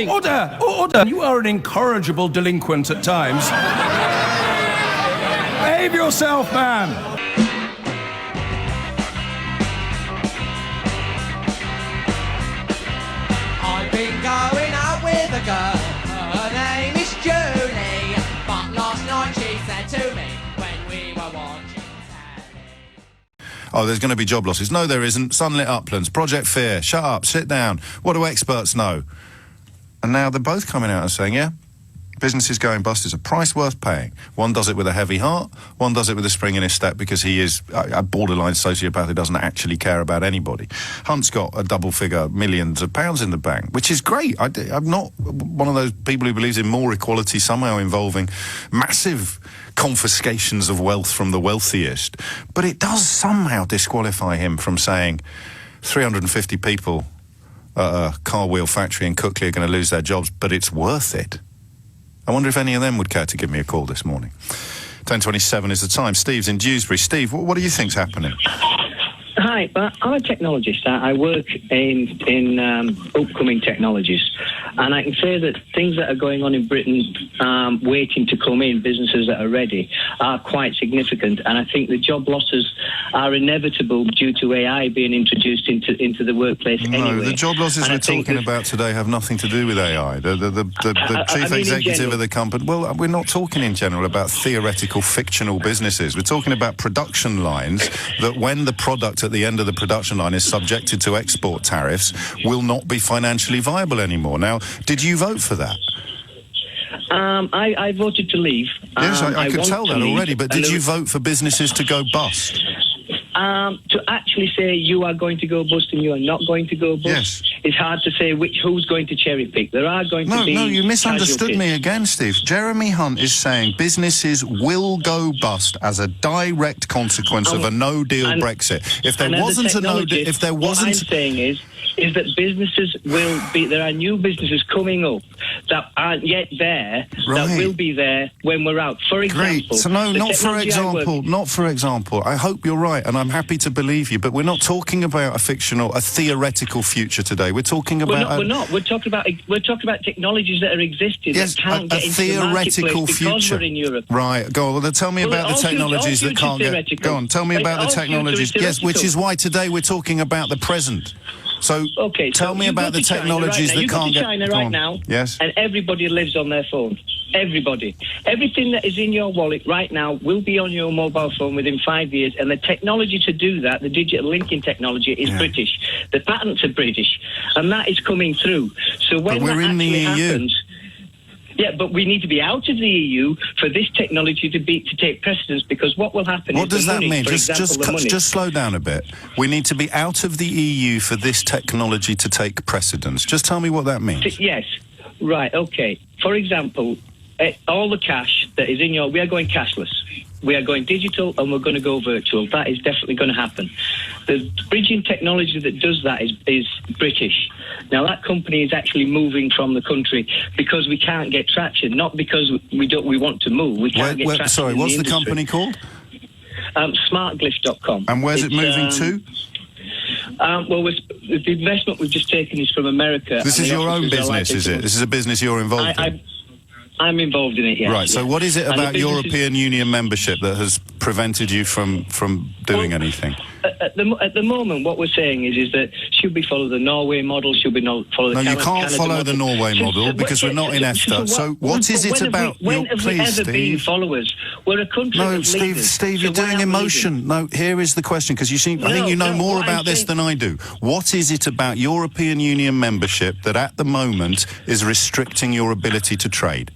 Order! Order! You are an incorrigible delinquent at times. Behave yourself, man! I've been going out with a girl, her name is Julie, but last night she said to me when we were watching telly. Oh, there's going to be job losses. No, there isn't. Sunlit Uplands, Project Fear, shut up, sit down. What do experts know? And now they're both coming out and saying, yeah, business is going bust. It's a price worth paying. One does it with a heavy heart. One does it with a spring in his step because he is a borderline sociopath who doesn't actually care about anybody. Hunt's got a double figure, millions of pounds in the bank, which is great. I'm not one of those people who believes in more equality somehow involving massive confiscations of wealth from the wealthiest. But it does somehow disqualify him from saying 350 people at a car wheel factory in Cookley are going to lose their jobs, but it's worth it. I wonder if any of them would care to give me a call this morning. 10:27 is the time. Steve's in Dewsbury. Steve, what do you think's happening? Hi, I'm a technologist. I work in upcoming technologies, and I can say that things that are going on in Britain, waiting to come in, businesses that are ready, are quite significant. And I think the job losses are inevitable due to AI being introduced into the workplace anyway. No, the job losses we're talking about today have nothing to do with AI. The chief executive of the company... Well, we're not talking in general about theoretical, fictional businesses. We're talking about production lines that when the product at the end of the production line is subjected to export tariffs will not be financially viable anymore. Now, did you vote for that? I voted to leave. Yes, I could tell that already, but did you vote for businesses to go bust? To actually say you are going to go bust and you are not going to go bust, yes. It's hard to say who's going to cherry pick. There are going to be... No, you misunderstood casualties. me again, Steve. Jeremy Hunt is saying businesses will go bust as a direct consequence of a no-deal Brexit. If there wasn't a no-deal... If there wasn't... What I'm saying is that businesses will be... There are new businesses coming up that aren't yet there, that will be there when we're out. For example... Great. So no, not for example. I hope you're right, and I'm happy to believe you, but we're not talking about a theoretical future today. We're talking about... We're not. We're talking about technologies that are existing that can't get into the marketplace because we're in Europe. Right. Go on. Well, tell me about the technologies that can't get... Go on. Tell me about the technologies. Yes, which is why today we're talking about the present. So, tell me about the technologies that can't get... You go to China right now, yes, and everybody lives on their phone. Everybody. Everything that is in your wallet right now will be on your mobile phone within 5 years, and the technology to do that, the digital linking technology, is British. The patents are British, and that is coming through. So when that actually happens... Yeah, but we need to be out of the EU for this technology to take precedence, because what will happen is... What does that mean? Just slow down a bit. We need to be out of the EU for this technology to take precedence. Just tell me what that means. Yes. Right, okay. For example, all the cash that is in your... We are going cashless. We are going digital, and we're going to go virtual. That is definitely going to happen. The bridging technology that does that is British. Now, that company is actually moving from the country because we can't get traction, not because we want to move. We can't get traction. Sorry, what's the company called? Smartglyph.com. And where's it moving to? Well, the investment we've just taken is from America. This is your own business, is it? This is a business you're involved in? I'm involved in it, yes. Right, so what is it about European Union membership that has prevented you from doing anything? At the moment, what we're saying is that should we follow the Norway model? Should we not follow the Canada model? No, you can't follow the Norway model because we're not in EFTA. So what is it about... When have we ever been followers? We're a country of leaders. Steve, you're doing emotion. No, here is the question, because I think you know more about this than I do. What is it about European Union membership that at the moment is restricting your ability to trade?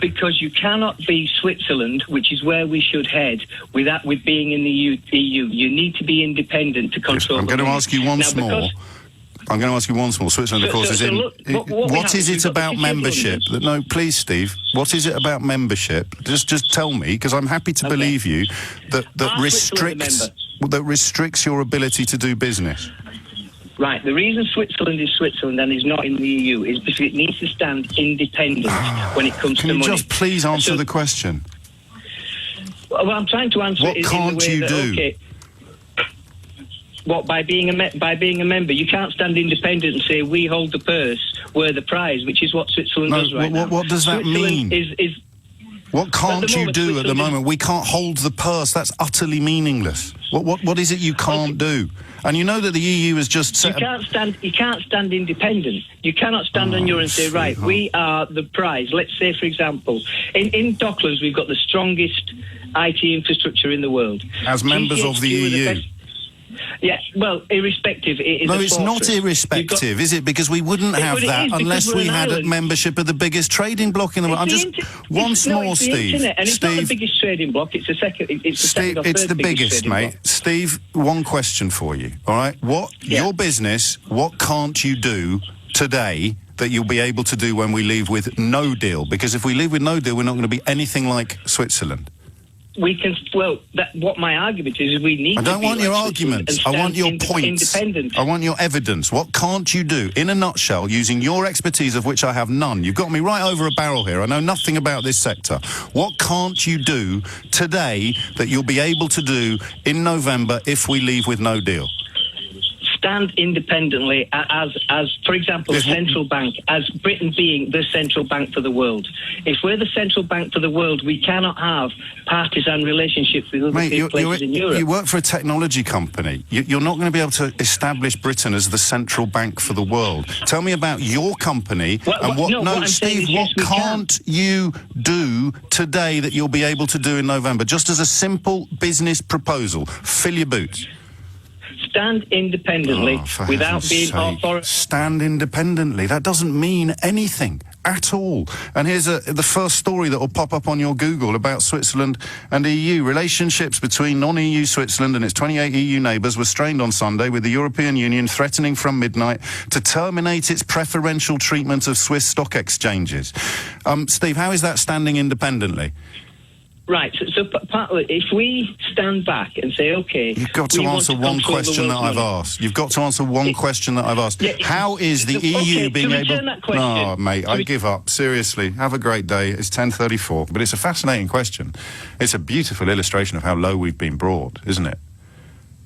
Because you cannot be Switzerland, which is where we should head, with being in the EU. You need to be independent to control. I'm going to ask you once more. Switzerland, of course, is in... What is it about membership? No, please, Steve. What is it about membership? Just tell me, because I'm happy to believe you, that restricts your ability to do business. Right, the reason Switzerland is Switzerland and is not in the EU is because it needs to stand independent when it comes to money. Can you just please answer the question? Well, I'm trying to answer it in the way that... Okay, what, by being a member? You can't stand independent and say, we hold the purse, we're the prize, which is what Switzerland does right now. What does that Switzerland mean? What can't you do at the moment? We can't hold the purse. That's utterly meaningless. What is it you can't do? And you know that the EU has just set... You can't stand independent. You cannot stand on your own and say, right, we are the prize. Let's say, for example, in Docklands, we've got the strongest IT infrastructure in the world. As members of the EU. Yeah, well, irrespective, it is No, a it's not irrespective, is it? Because we wouldn't have that unless we had a membership of the biggest trading bloc in the world. I'm just... Once more, Steve. And it's not the biggest trading bloc, it's the second... Steve, it's the biggest, mate. Steve, one question for you, all right? Your business, what can't you do today that you'll be able to do when we leave with no deal? Because if we leave with no deal, we're not going to be anything like Switzerland. We can, well, what my argument is we need to be... I don't want your arguments. I want your points. I want your evidence. What can't you do, in a nutshell, using your expertise, of which I have none? You've got me right over a barrel here. I know nothing about this sector. What can't you do today that you'll be able to do in November if we leave with no deal? Stand independently as for example, a central bank, as Britain being the central bank for the world. If we're the central bank for the world, we cannot have partisan relationships with other places in Europe. You work for a technology company. You're not going to be able to establish Britain as the central bank for the world. Tell me about your company Steve, what can't you do today that you'll be able to do in November? Just as a simple business proposal. Fill your boots. Stand independently without being authoritarian. Stand independently. That doesn't mean anything at all. And here's the first story that will pop up on your Google about Switzerland and EU. Relationships between non-EU Switzerland and its 28 EU neighbours were strained on Sunday, with the European Union threatening from midnight to terminate its preferential treatment of Swiss stock exchanges. Steve, how is that standing independently? Right, so partly, if we stand back and say, OK... You've got to answer one question that I've asked. You've got to answer one question that I've asked. How is the EU being able... Oh, mate, I give up. Seriously, have a great day. It's 10:34, but it's a fascinating question. It's a beautiful illustration of how low we've been brought, isn't it?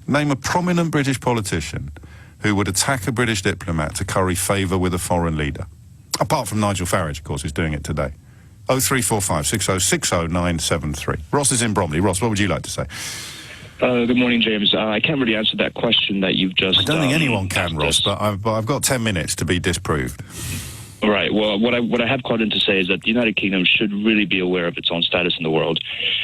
Name a prominent British politician who would attack a British diplomat to curry favour with a foreign leader. Apart from Nigel Farage, of course, who's doing it today. 0345 6060 973. Ross is in Bromley. Ross, what would you like to say? Good morning, James. I can't really answer that question that you've just... I don't think anyone can, Ross, but I've got 10 minutes to be disproved. All right. Well, what I have called in to say is that the United Kingdom should really be aware of its own status in the world,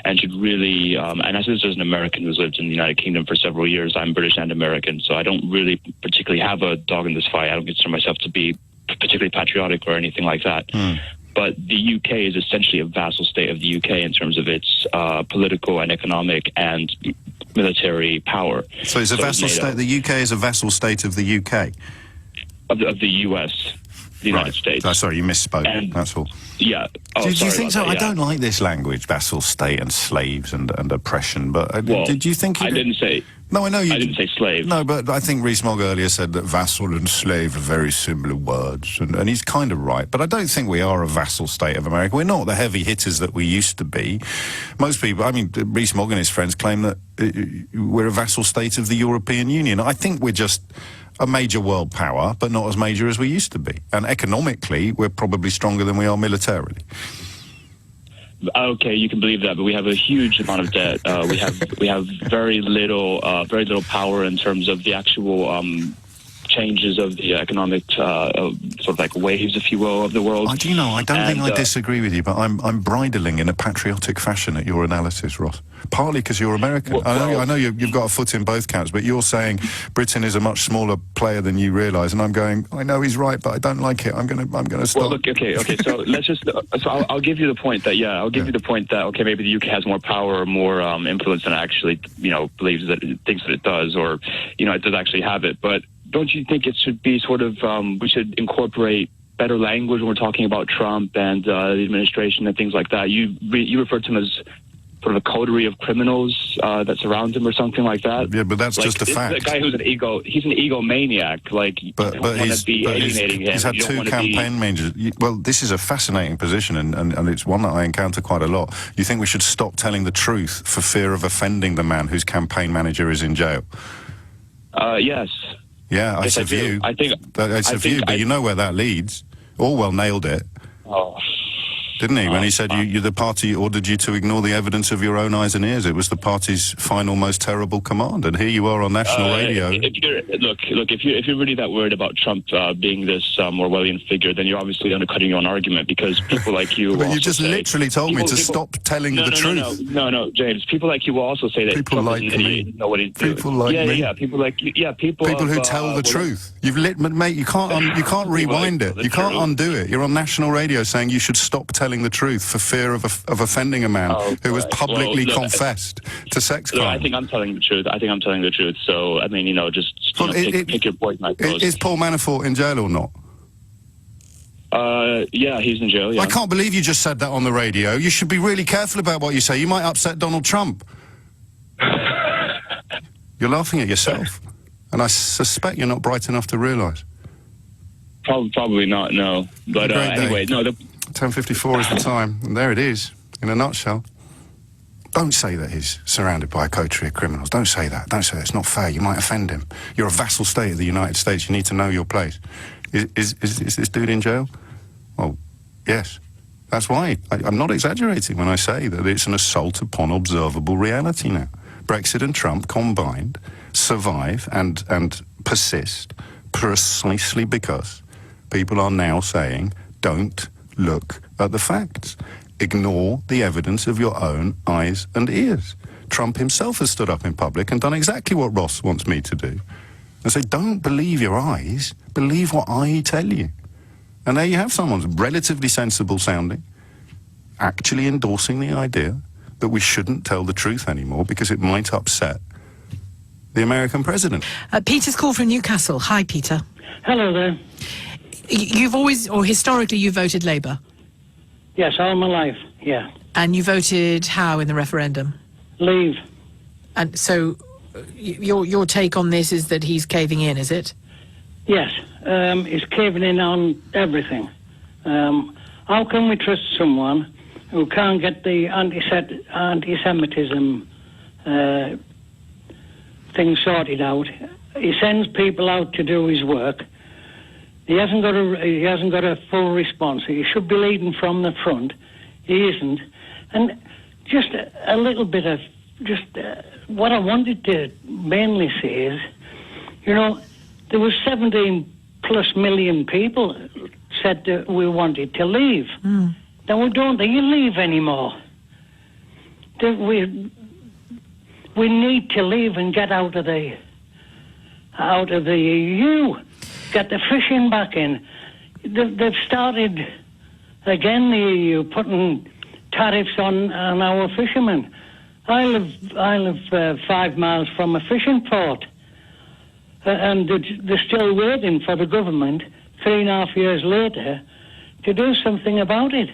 and should really... and as an American who's lived in the United Kingdom for several years, I'm British and American, so I don't really particularly have a dog in this fight. I don't consider myself to be particularly patriotic or anything like that. But the UK is essentially a vassal state of the UK in terms of its political and economic and military power. So it's a vassal state. The UK is a vassal state of the UK? Of the US, the United States. Oh, sorry, you misspoke. That's all. Yeah. Do you think so? I don't like this language, vassal state and slaves and oppression, but did you think... I didn't say... No, I know you... I didn't say slave. No, but I think Rees-Mogg earlier said that vassal and slave are very similar words, and he's kind of right. But I don't think we are a vassal state of America. We're not the heavy hitters that we used to be. Most people... I mean, Rees-Mogg and his friends claim that we're a vassal state of the European Union. I think we're just a major world power, but not as major as we used to be. And economically, we're probably stronger than we are militarily. Okay, you can believe that, but we have a huge amount of debt. We have very little power in terms of the actual changes of the economic sort of like waves, if you will, of the world. I don't think I disagree with you, but I'm bridling in a patriotic fashion at your analysis, Ross. Partly because you're American. I know you've got a foot in both camps, but you're saying Britain is a much smaller player than you realise, and I'm going, I know he's right, but I don't like it. I'm going to stop. Well, look, okay. So let's just. So I'll give you the point that you the point that maybe the UK has more power or more influence than it actually believes that it thinks that it does, or it does actually have it. But don't you think it should be sort of we should incorporate better language when we're talking about Trump and the administration and things like that? You referred to him as sort of a coterie of criminals that surround him or something like that. Yeah, but that's just a fact. This is a guy who's he's an egomaniac. Like, but he's had two campaign managers. Well, this is a fascinating position, and it's one that I encounter quite a lot. You think we should stop telling the truth for fear of offending the man whose campaign manager is in jail? Yes. Yeah, yes, it's a view. I think it's a view, but you know where that leads. Orwell nailed it. Oh. Didn't he? When he said the party ordered you to ignore the evidence of your own eyes and ears. It was the party's final, most terrible command. And here you are on national radio. If you're really that worried about Trump being this Orwellian figure, then you're obviously undercutting your own argument, because people like you. But you just literally told me to stop telling the truth. No, James. People like you will also say that people Trump like is an idiot, know what he's doing. People like me. Yeah, people like you. Yeah, people who tell the truth. Mate, you can't rewind it. You can't undo it. You're on national radio saying you should stop telling the truth for fear of offending a man who has publicly confessed to sex crime. I think I'm telling the truth. So, I mean, pick your poison, I suppose. Is Paul Manafort in jail or not? Yeah, he's in jail, yeah. I can't believe you just said that on the radio. You should be really careful about what you say. You might upset Donald Trump. You're laughing at yourself. And I suspect you're not bright enough to realise. Probably not, no. But anyway, no. 10:54 is the time, and there it is, in a nutshell. Don't say that he's surrounded by a coterie of criminals. Don't say that. Don't say that. It's not fair. You might offend him. You're a vassal state of the United States. You need to know your place. Is this dude in jail? Well, yes. That's why. I'm not exaggerating when I say that it's an assault upon observable reality now. Brexit and Trump combined survive and persist precisely because people are now saying, don't look at the facts. Ignore the evidence of your own eyes and ears. Trump himself has stood up in public and done exactly what Ross wants me to do. And say, don't believe your eyes, believe what I tell you. And there you have someone relatively sensible sounding, actually endorsing the idea that we shouldn't tell the truth anymore because it might upset the American president. Peter's called from Newcastle. Hi, Peter. Hello there. You've always, or historically, you voted Labour? Yes, all my life, yeah. And you voted how in the referendum? Leave. And so your take on this is that he's caving in, is it? Yes, he's caving in on everything. How can we trust someone who can't get the anti-Semitism thing sorted out? He sends people out to do his work. He hasn't got a full response. He should be leading from the front. He isn't. And just a little bit of what I wanted to mainly say is, there was 17 plus million people said that we wanted to leave. Now we don't leave anymore. We need to leave and get out of the EU. Get the fishing back in. They've started again, the EU, putting tariffs on our fishermen. I live 5 miles from a fishing port, and they're still waiting for the government 3.5 years later to do something about it.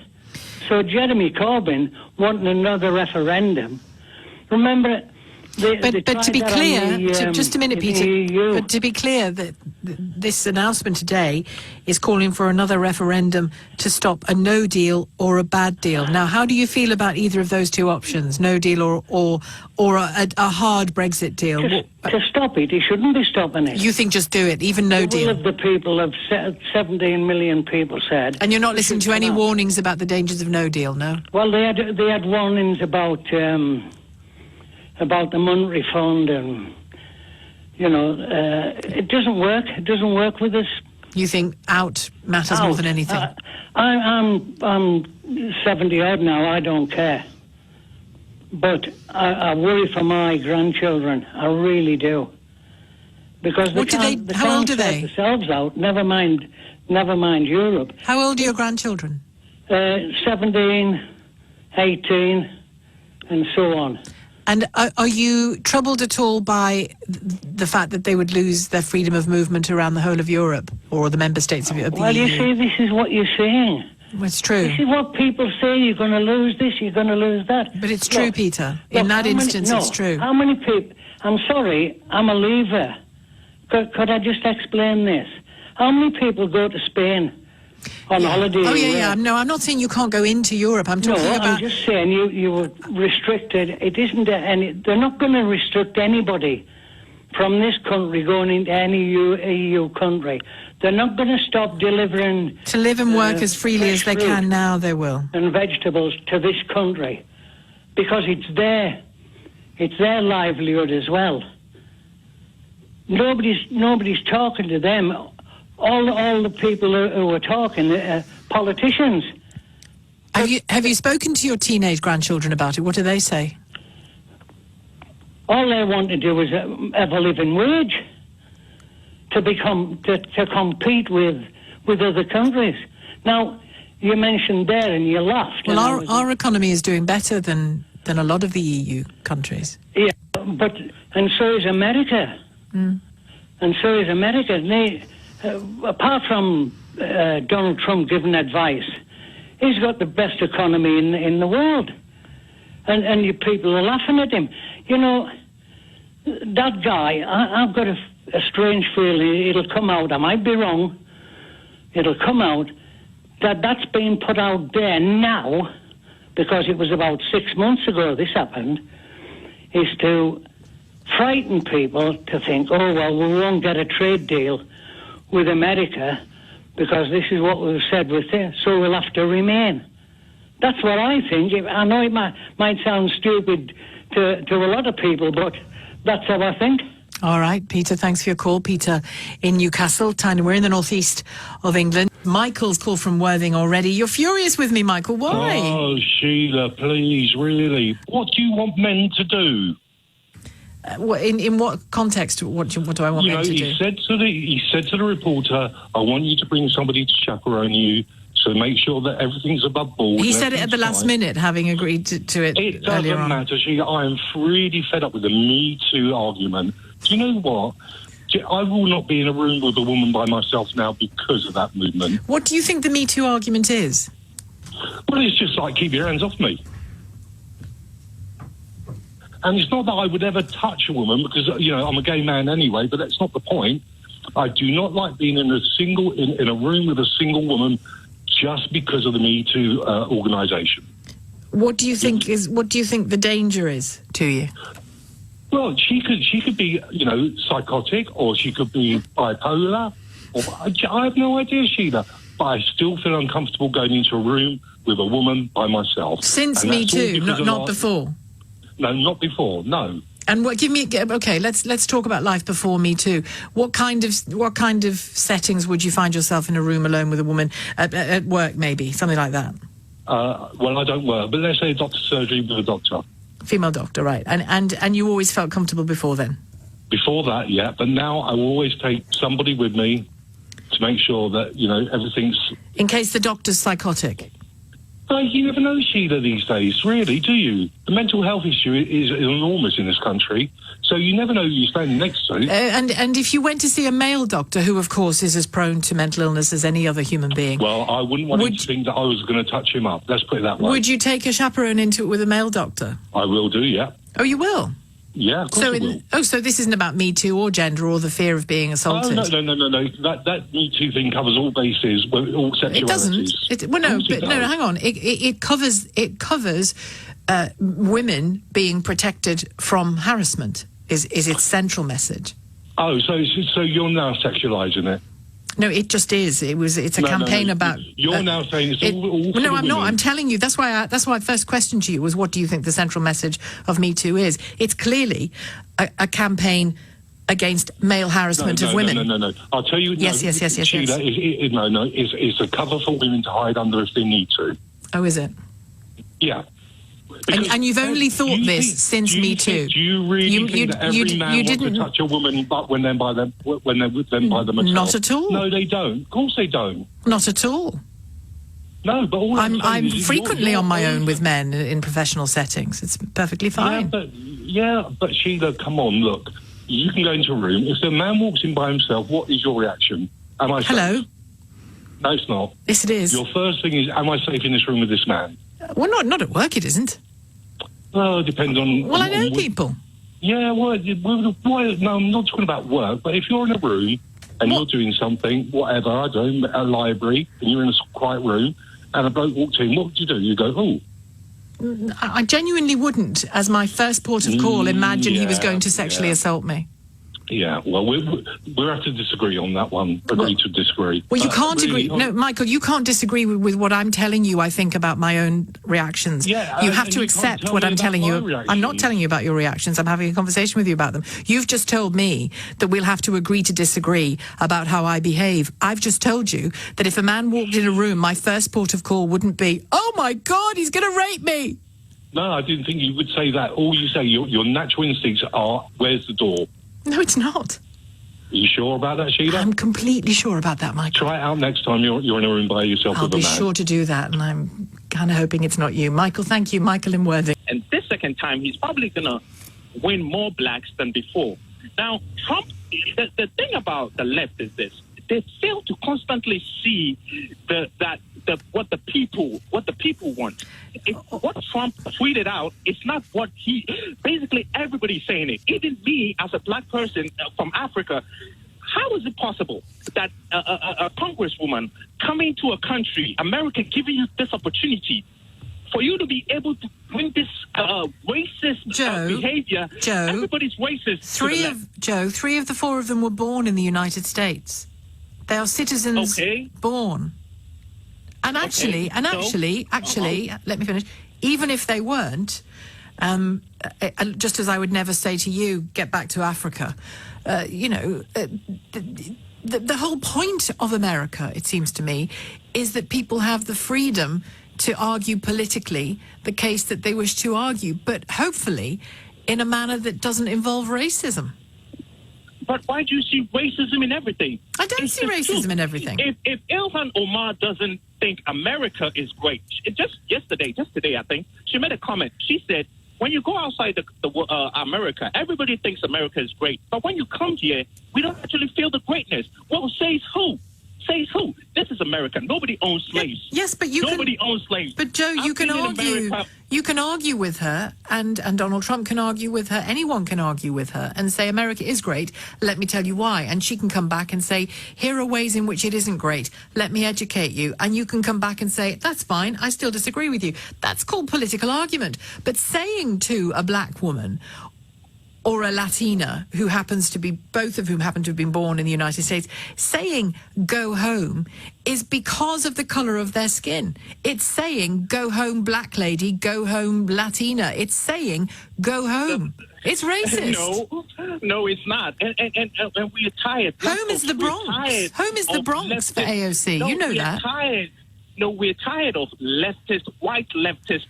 So Jeremy Corbyn wanting another referendum. Remember, but to be clear, just a minute, Peter. But to be clear, that this announcement today is calling for another referendum to stop a no deal or a bad deal. Now, how do you feel about either of those two options, no deal or a hard Brexit deal? To stop it, he shouldn't be stopping it. You think just do it, even no deal? All of the people of 17 million people said. And you're not listening to any warnings about the dangers of no deal, no? Well, they had warnings about the monetary fund, and it doesn't work. It doesn't work with us. You think out matters more than anything? I'm 70 odd now. I don't care, but I worry for my grandchildren. I really do, because they can't how old are sort they? Themselves out. Never mind Europe. How old are your grandchildren? 17, 18, and so on. And are you troubled at all by the fact that they would lose their freedom of movement around the whole of Europe or the member states of the EU? Well, you see, this is what you're saying. Well, it's true. This is what people say. You're going to lose this, you're going to lose that. But it's true, Peter. In that instance, it's true. How many people... I'm sorry, I'm a leaver. Could I just explain this? How many people go to Spain on holiday? Oh, yeah. No, I'm not saying you can't go into Europe. I'm talking about... I'm just saying you were restricted. It isn't any... They're not going to restrict anybody from this country going into any EU country. They're not going to stop delivering... To live and work as freely as they can now, they will. ...and vegetables to this country, because it's their livelihood as well. Nobody's talking to them. All the people who are talking, politicians. Have you spoken to your teenage grandchildren about it? What do they say? All they want to do is have a living wage to compete with other countries. Now, you mentioned there and you laughed. Well, our economy is doing better than a lot of the EU countries. Yeah, and so is America. Mm. And so is America. They, apart from Donald Trump giving advice, he's got the best economy in the world. And you people are laughing at him. You know, that guy, I've got a strange feeling it'll come out. I might be wrong. It'll come out that's being put out there now, because it was about 6 months ago this happened, is to frighten people to think, oh, well, we won't get a trade deal with America because this is what we've said with it, so we'll have to remain. That's what I think. I know it might sound stupid to a lot of people, but that's how I think. All right, Peter, thanks for your call. Peter in Newcastle. We're in the northeast of England. Michael's called from Worthing already. You're furious with me, Michael. Why? Oh, Sheila, please, really. What do you want men to do? In what context? What do I want men to do? He said to the reporter, I want you to bring somebody to chaperone you, so make sure that everything's above board. He said it at the last minute, having agreed to it It earlier doesn't on. matter, Sheila. I am really fed up with the Me Too argument. Do you know what? I will not be in a room with a woman by myself now because of that movement. What do you think the Me Too argument is? Well, it's just like, keep your hands off me. And it's not that I would ever touch a woman because, I'm a gay man anyway, but that's not the point. I do not like being in a room with a single woman just because of the Me Too organisation. What do you think the danger is to you? Well, she could be, psychotic, or she could be bipolar. I have no idea, Sheila. But I still feel uncomfortable going into a room with a woman by myself. Since Me Too, not before. No, not before. No. And let's talk about life before Me Too. What kind of settings would you find yourself in a room alone with a woman at work, maybe something like that? Well, I don't work, but let's say a doctor's surgery with a doctor. Female doctor, right? And you always felt comfortable before then? Before that, yeah. But now I will always take somebody with me to make sure that everything's. In case the doctor's psychotic. You never know, Sheila, these days, really, do you? The mental health issue is enormous in this country, so you never know who you're standing next to. And if you went to see a male doctor, who, of course, is as prone to mental illness as any other human being... Well, I wouldn't want him to think that I was going to touch him up. Let's put it that way. Would you take a chaperone into it with a male doctor? I will do, yeah. Oh, you will? Yeah, of course I will. So this isn't about Me Too or gender or the fear of being assaulted? Oh, no. That Me Too thing covers all bases, all sexualities. It doesn't. No, hang on. It covers women being protected from harassment is its central message. Oh, so you're now sexualising it? No, it just is. It's a campaign about. You're now saying it's all for No, I'm not. women. I'm telling you. That's why my first question to you was, what do you think the central message of Me Too is? It's clearly a campaign against male harassment of women. No. I'll tell you. Yes. Sheila, it's a cover for women to hide under if they need to. Oh, is it? Yeah. And you've only thought this since Me Too. Do you really think that every man wants to touch a woman, but when they're by themselves? Not at all. No, they don't. Of course they don't. Not at all. No, but all I'm is frequently you're on my own with men in professional settings. It's perfectly fine. But Sheila, come on, look. You can go into a room. If a man walks in by himself, what is your reaction? Am I safe? Hello? No, it's not. Yes, it is. Your first thing is, am I safe in this room with this man? Well, not at work, it isn't. Well, it depends on... Well, I know people. Yeah, no, I'm not talking about work, but if you're in a room and you're doing something, whatever, I don't know, a library, and you're in a quiet room, and a bloke walks in, what would you do? You go, oh. I genuinely wouldn't, as my first port of call, imagine he was going to sexually assault me. Yeah, well, we'll have to disagree on that one. Agree to disagree. Well, you But can't really, agree. No, Michael, you can't disagree with what I'm telling you, I think, about my own reactions. Yeah, you have and to you can't accept tell what me I'm about telling my you. I'm not reactions. telling you about your reactions. I'm having a conversation with you about them. You've just told me that we'll have to agree to disagree about how I behave. I've just told you that if a man walked in a room, my first port of call wouldn't be, oh, my God, he's going to rape me. No, I didn't think you would say that. All you say, your natural instincts are, where's the door? No, it's not. Are you sure about that, Sheila? I'm completely sure about that, Michael. Try it out next time you're in a room by yourself I'll with a be man. sure to do that, and I'm kind of hoping it's not you. Michael, thank you. Michael in Worthing. And this second time, he's probably going to win more blacks than before. Now, Trump, the thing about the left is this. They fail to constantly see what the people want. What Trump tweeted out is not what basically everybody's saying it. Even me, as a black person from Africa, how is it possible that a congresswoman coming to a country, America, giving you this opportunity, for you to be able to bring this racist behavior? Joe, everybody's racist. Three of the four of them were born in the United States. They are citizens born. And actually, let me finish. Even if they weren't, just as I would never say to you, get back to Africa, the whole point of America, it seems to me, is that people have the freedom to argue politically the case that they wish to argue, but hopefully in a manner that doesn't involve racism. But why do you see racism in everything? I don't see racism in everything. If Ilhan Omar doesn't think America is great, just today, I think, she made a comment. She said, when you go outside America, everybody thinks America is great. But when you come here, we don't actually feel the greatness. Well, says who? Says who? This is America. Nobody owns slaves. Yes, but nobody owns slaves. But Joe, you can argue. You can argue with her, and Donald Trump can argue with her. Anyone can argue with her and say America is great. Let me tell you why. And she can come back and say, here are ways in which it isn't great. Let me educate you. And you can come back and say, that's fine. I still disagree with you. That's called political argument. But saying to a black woman or a Latina who happens to be, both of whom happen to have been born in the United States, saying go home is because of the colour of their skin. It's saying go home black lady, go home Latina. It's saying go home. It's racist. No, it's not. And we're tired. Home is the Bronx. Home is the Bronx for AOC. You know that. Tired. No, we're tired of white leftist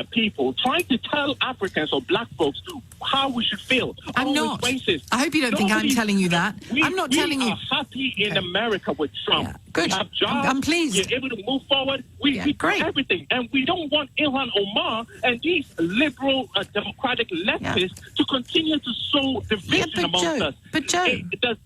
people trying to tell Africans or black folks how we should feel. I'm not. Racist. I hope you don't think I'm telling you that. I'm not telling you. We are happy in America with Trump. Yeah, good. We have jobs. I'm pleased. We're able to move forward. We do everything. And we don't want Ilhan Omar and these liberal democratic leftists to continue to sow division amongst us. But Joe.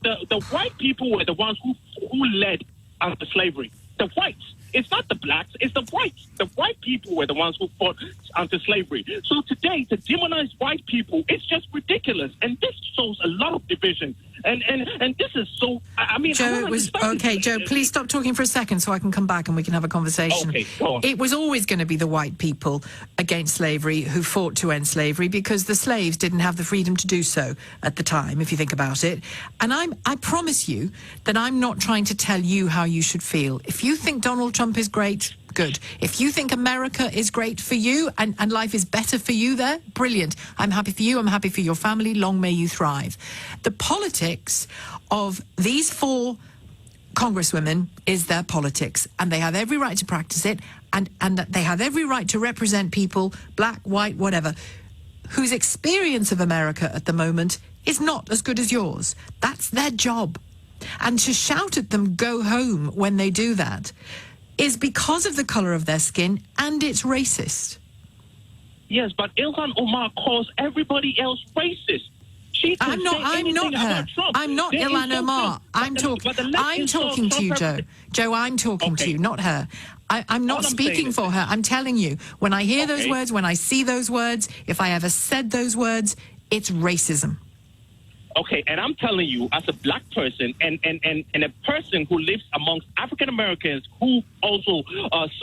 The white people were the ones who led after slavery. The whites. It's not the blacks, it's the whites. The white people were the ones who fought anti-slavery. So today, to demonize white people, it's just ridiculous. And this shows a lot of division. And this is so, I mean... Joe, it was... Okay, Joe, please stop talking for a second so I can come back and we can have a conversation. Okay, go on. It was always going to be the white people against slavery who fought to end slavery because the slaves didn't have the freedom to do so at the time, if you think about it. And I promise you that I'm not trying to tell you how you should feel. If you think Donald Trump is great, good. If you think America is great for you and life is better for you there, brilliant. I'm happy for you. I'm happy for your family. Long may you thrive. The politics of these four congresswomen is their politics, and they have every right to practice it, and they have every right to represent people, black, white, whatever, whose experience of America at the moment is not as good as yours. That's their job. And to shout at them, go home, when they do that, is because of the colour of their skin, and it's racist. Yes, but Ilhan Omar calls everybody else racist. I'm not her. I'm not Ilhan Omar. I'm talking to you, Joe. Joe, I'm talking to you, not her. I'm not speaking for her. I'm telling you, when I hear those words, when I see those words, if I ever said those words, it's racism. Okay, and I'm telling you, as a black person and a person who lives amongst African Americans who also,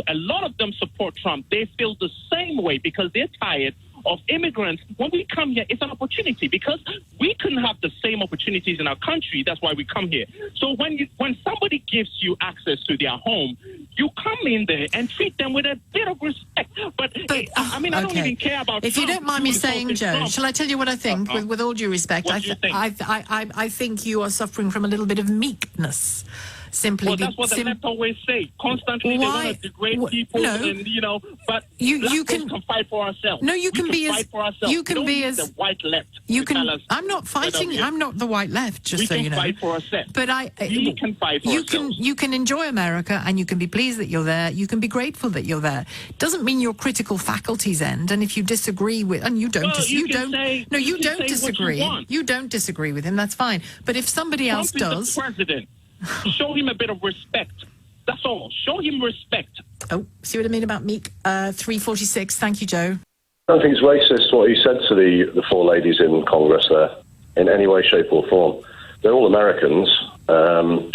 a lot of them support Trump, they feel the same way because they're tired of immigrants, when we come here, it's an opportunity because we couldn't have the same opportunities in our country. That's why we come here. So when somebody gives you access to their home, you come in there and treat them with a bit of respect. But I mean, I don't even care about. If you don't mind me saying, Joe, shall I tell you what I think? With all due respect, What do you think? I think you are suffering from a little bit of meekness. Simply, well, that's what the left always say. Constantly, they want to degrade people, no. and but you can fight for ourselves. No, you can be as fight for ourselves. you can be as the white left. You can. I'm not fighting. I'm not the white left. Just so you know. We can fight for ourselves. But we can fight for ourselves. You can enjoy America, and you can be pleased that you're there. You can be grateful that you're there. Doesn't mean your critical faculties end. And if you disagree with, and you don't, Well, you don't disagree. You don't disagree with him. That's fine. But if somebody else Trump does, is the president. Show him a bit of respect. That's all. Show him respect. Oh, see what I mean about meek? 346. Thank you, Joe. I don't think it's racist what he said to the four ladies in Congress there, in any way, shape or form. They're all Americans, and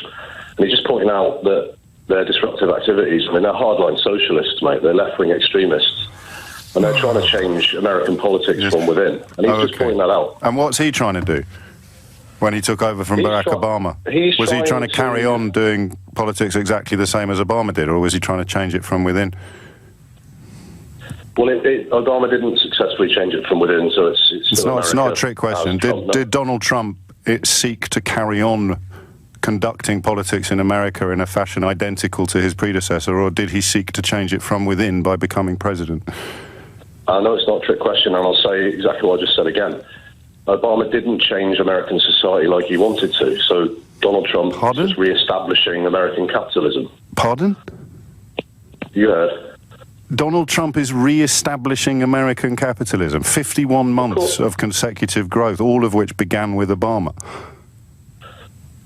he's just pointing out that their disruptive activities, I mean, they're hardline socialists, mate. They're left-wing extremists, and they're trying to change American politics from within. And he's just pointing that out. And what's he trying to do? When he took over from Barack Obama? Was he trying to carry on doing politics exactly the same as Obama did, or was he trying to change it from within? Well, Obama didn't successfully change it from within, so it's not a trick question. Did Donald Trump seek to carry on conducting politics in America in a fashion identical to his predecessor, or did he seek to change it from within by becoming president? I know it's not a trick question, and I'll say exactly what I just said again. Obama didn't change American society like he wanted to, so Donald Trump is re-establishing American capitalism. Pardon? You heard. Donald Trump is re-establishing American capitalism. 51 months of consecutive growth, all of which began with Obama.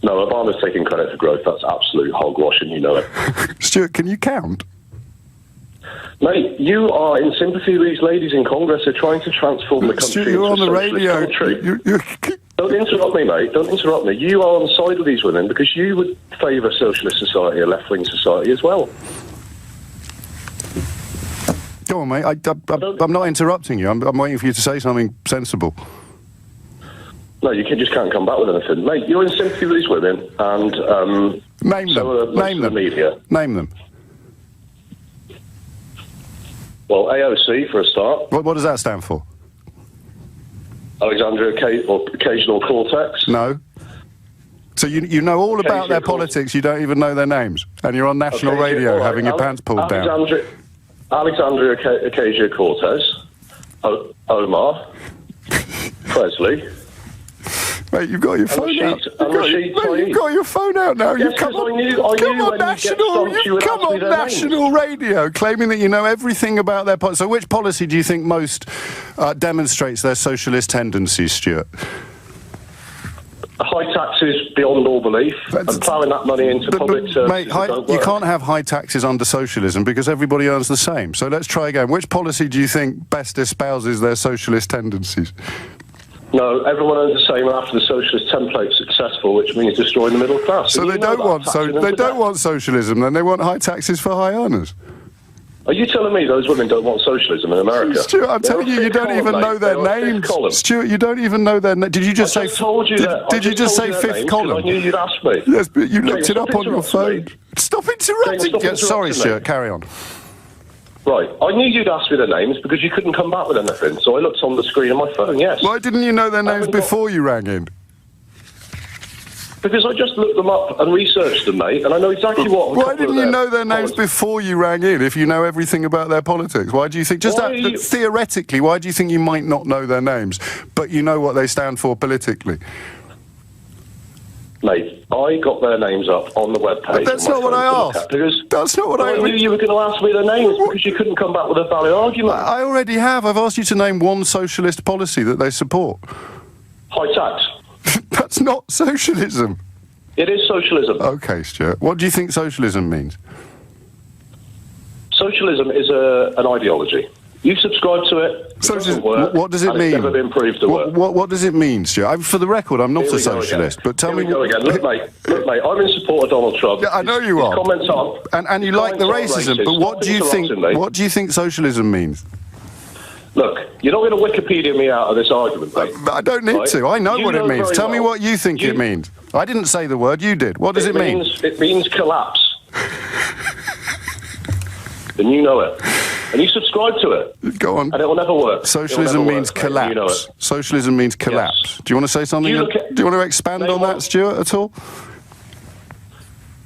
No, Obama's taking credit for growth. That's absolute hogwash, and you know it. Stuart, can you count? Mate, you are in sympathy with these ladies in Congress. They're trying to transform the country You're on into the a socialist radio. country. Don't interrupt me, mate. Don't interrupt me. You are on the side of these women because you would favour socialist society, a left-wing society as well. Go on, mate. I'm not interrupting you. I'm waiting for you to say something sensible. No, you just can't come back with anything. Mate, you're in sympathy with these women, and Name them. Name them. Media. Name them. Well, AOC, for a start. What does that stand for? Alexandria Occasional Cortex. No. So you know all about their politics, you don't even know their names, and you're on national radio having your pants pulled down. Alexandria Ocasio-Cortez, Omar, Presley. Mate, you've got your phone out. You've got your phone out now. Yes, you come on national radio, claiming that you know everything about their policy. So, which policy do you think most demonstrates their socialist tendencies, Stuart? High taxes beyond all belief, and ploughing that money into public services. Mate, you can't have high taxes under socialism because everybody earns the same. So let's try again. Which policy do you think best espouses their socialist tendencies? No, everyone earns the same after the socialist template's successful, which means destroying the middle class. So they don't want socialism, then they want high taxes for high earners. Are you telling me those women don't want socialism in America? Stuart, I'm telling you, you don't even know their names. Stuart, you don't even know their names. Did you just say? Did you just say fifth column? I knew you'd ask me. Yes, but you looked it up on your phone. Stop interrupting. Sorry, Stuart. Carry on. Right, I knew you'd ask me their names because you couldn't come back with anything, so I looked on the screen of my phone, yes. Why didn't you know their names before you rang in? Because I just looked them up and researched them, mate, and I know exactly what... Why didn't you know their names before you rang in, if you know everything about their politics? Why do you think... theoretically, why do you think you might not know their names, but you know what they stand for politically? Mate, I got their names up on the webpage. But that's not what I asked. That's not what I knew you were going to ask me their names because you couldn't come back with a valid argument. I already have. I've asked you to name one socialist policy that they support. High tax. That's not socialism. It is socialism. Okay, Stuart. What do you think socialism means? Socialism is an ideology. You subscribe to it. What does it mean? It's never been proved to work. What does it mean, Stuart? For the record, I'm not a socialist, but tell me... Look, mate, I'm in support of Donald Trump. Yeah, I know you are. Comments are... And you like the racism, but what do you think socialism means? Look, you're not going to Wikipedia me out of this argument, mate. But I don't need to. I know what it means. Tell me what you think it means. I didn't say the word, you did. What does it mean? It means collapse. And you know it. And you subscribe to it. Go on. And it will never work. Socialism means collapse. You know it. Socialism means collapse. Yes. Do you want to say something? Do you want to expand on that, Stuart, at all?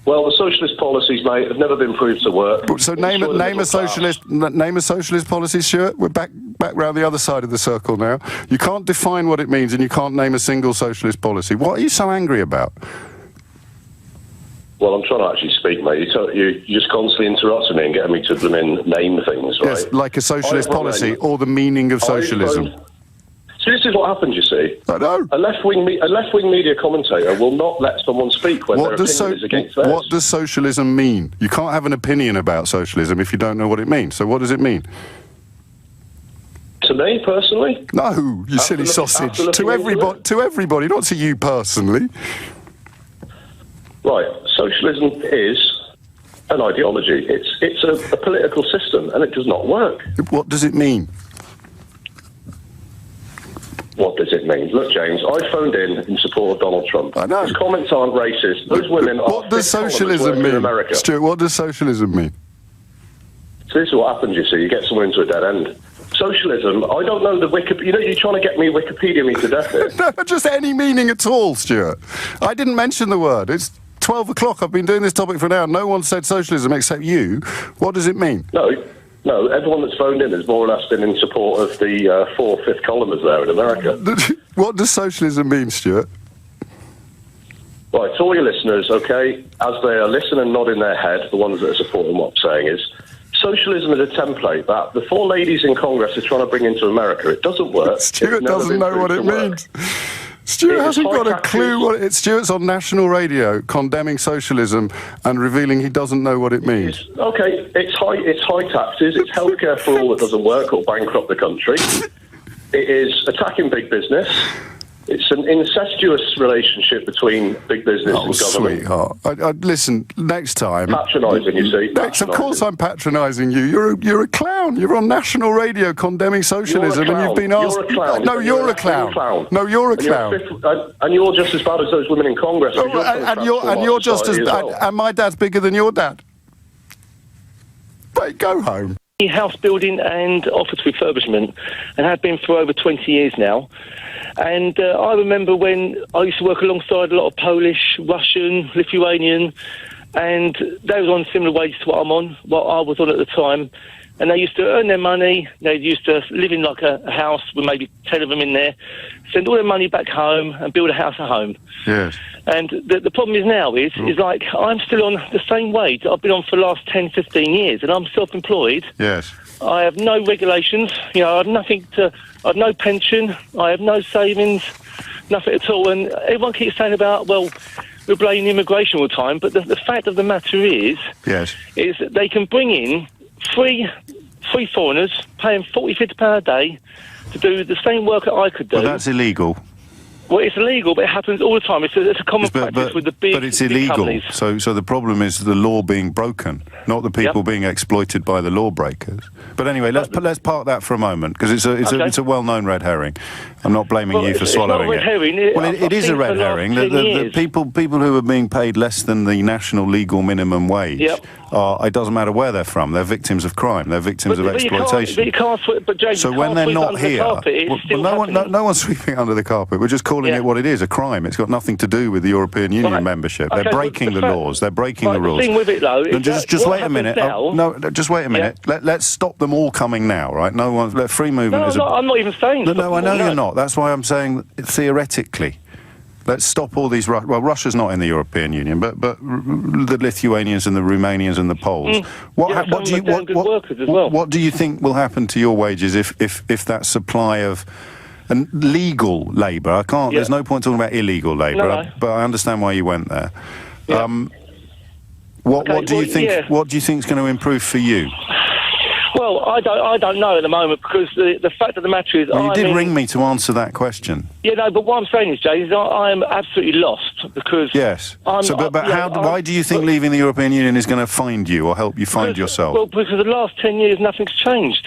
Well, the socialist policies, mate, have never been proved to work. So name a socialist policy, Stuart. We're back round the other side of the circle now. You can't define what it means, and you can't name a single socialist policy. What are you so angry about? Well, I'm trying to actually speak, mate. You just constantly interrupting me and getting me to name things, right? Yes, like a socialist policy or the meaning of socialism. So this is what happens, you see. I know. A left-wing media commentator will not let someone speak when their opinion is against theirs. What does socialism mean? You can't have an opinion about socialism if you don't know what it means. So what does it mean? To me, personally? No, you silly sausage. To everybody, not to you personally. Right, socialism is an ideology. It's a political system, and it does not work. What does it mean? What does it mean? Look, James, I phoned in support of Donald Trump. I know. His comments aren't racist. Those women are... What does socialism mean? In America. Stuart, what does socialism mean? So this is what happens, you see. You get someone into a dead end. Socialism, I don't know the Wikipedia... You know, you're trying to get me Wikipedia me to death here. No, just any meaning at all, Stuart. I didn't mention the word. It's 12 o'clock. I've been doing this topic for an hour. No one said socialism except you. What does it mean? No, everyone that's phoned in has more or less been in support of the 4th columners there in America. What does socialism mean, Stuart? Right, to all your listeners, okay, as they are listening and nodding their head, the ones that are supporting what I'm saying is, socialism is a template that the 4 ladies in Congress are trying to bring into America. It doesn't work. Stuart doesn't know what it means. Stuart hasn't got a clue what it... Stuart's on national radio condemning socialism and revealing he doesn't know what it means. Okay, it's high taxes, it's healthcare for all that doesn't work or bankrupt the country. It is attacking big business. It's an incestuous relationship between big business and government. Sweetheart. Listen, next time... Patronising, you see. Of course I'm patronising you. You're a clown. You're on national radio condemning socialism and you've been asked... You're a clown. No, you're a clown. No, you're a clown. And you're just as bad as those women in Congress. And you're just as bad. And my dad's bigger than your dad. But go home. House building and office refurbishment, and have been for over 20 years now. And I remember when I used to work alongside a lot of Polish, Russian, Lithuanian, and they were on similar wages to what I was on at the time. And they used to earn their money. They used to live in like a house with maybe 10 of them in there, send all their money back home and build a house at home. Yes. And the problem is now is like I'm still on the same wage I've been on for the last 10, 15 years, and I'm self-employed. Yes. I have no regulations. You know, I have no pension. I have no savings, nothing at all. And everyone keeps saying about, well, we're blaming immigration all the time, but the fact of the matter is that they can bring in three foreigners, paying £40-50 a day to do the same work that I could do. Well, that's illegal. Well, it's illegal, but it happens all the time. It's a common practice with the big companies. But it's illegal. So the problem is the law being broken, not the people being exploited by the lawbreakers. But anyway, let's park that for a moment, because it's a well-known red herring. I'm not blaming you for swallowing it. It's not a red herring. Well, it is a red herring. The people who are being paid less than the national legal minimum wage it doesn't matter where they're from. They're victims of crime. They're victims of exploitation. So when they're not here, no one's sweeping it under the carpet. We're just calling it what it is, a crime. It's got nothing to do with the European Union membership. They're breaking the laws. They're breaking the rules. The thing with it, though, just wait a minute. Just wait a minute. Let's stop them all coming now, right? Free movement is... I'm not even saying... No, I know you're not. That's why I'm saying theoretically. Let's stop all these... Well, Russia's not in the European Union, but the Lithuanians and the Romanians and the Poles. What do you think will happen to your wages if that supply of legal labour... I can't... There's no point talking about illegal labour, but I understand why you went there. What do you think? What do you think is going to improve for you? Well, I don't know at the moment, because the fact of the matter is... Well, you did ring me to answer that question. Yeah, no, but what I'm saying is, Jay, is I am absolutely lost, because... Yes. Why do you think leaving the European Union is going to find you or help you find yourself? Well, because the last 10 years, nothing's changed.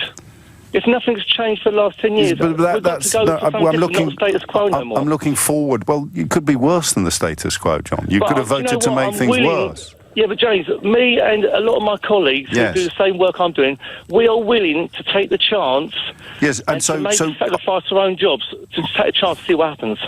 If nothing's changed for the last 10 years, But that's not status quo no more. I'm looking forward. Well, it could be worse than the status quo, John. You could have voted to make things worse. Yeah, but James, me and a lot of my colleagues who do the same work I'm doing, we are willing to take the chance. Yes, and to sacrifice our own jobs to take a chance to see what happens.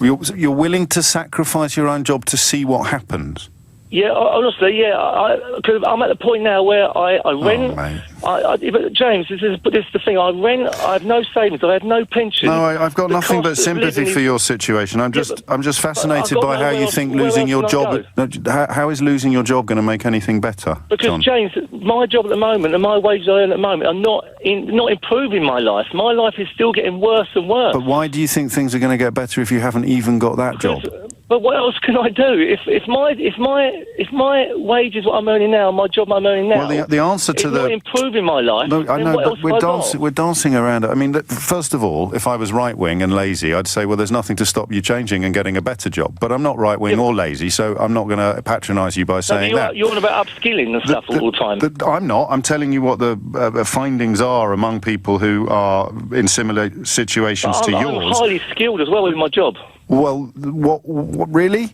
You're willing to sacrifice your own job to see what happens? Yeah, honestly, yeah. Because I'm at the point now where I rent. But James, this is the thing. I rent. I have no savings. I have no pension. No, I've got nothing but sympathy for your situation. I'm just fascinated by how you think losing your job. How is losing your job going to make anything better? Because John? James, my job at the moment and my wages I earn at the moment are not improving my life. My life is still getting worse and worse. But why do you think things are going to get better if you haven't even got that job? But what else can I do? If my wages what I'm earning now, my job I'm earning now, well, the answer to not improving my life. No, I know, but we're dancing around it. I mean, first of all, if I was right wing and lazy, I'd say, well, there's nothing to stop you changing and getting a better job. But I'm not right wing or lazy, so I'm not going to patronise you by saying that. You're on about upskilling and stuff all the time. I'm not. I'm telling you what the findings are among people who are in similar situations to yours. I'm highly skilled as well in my job. Well, what really?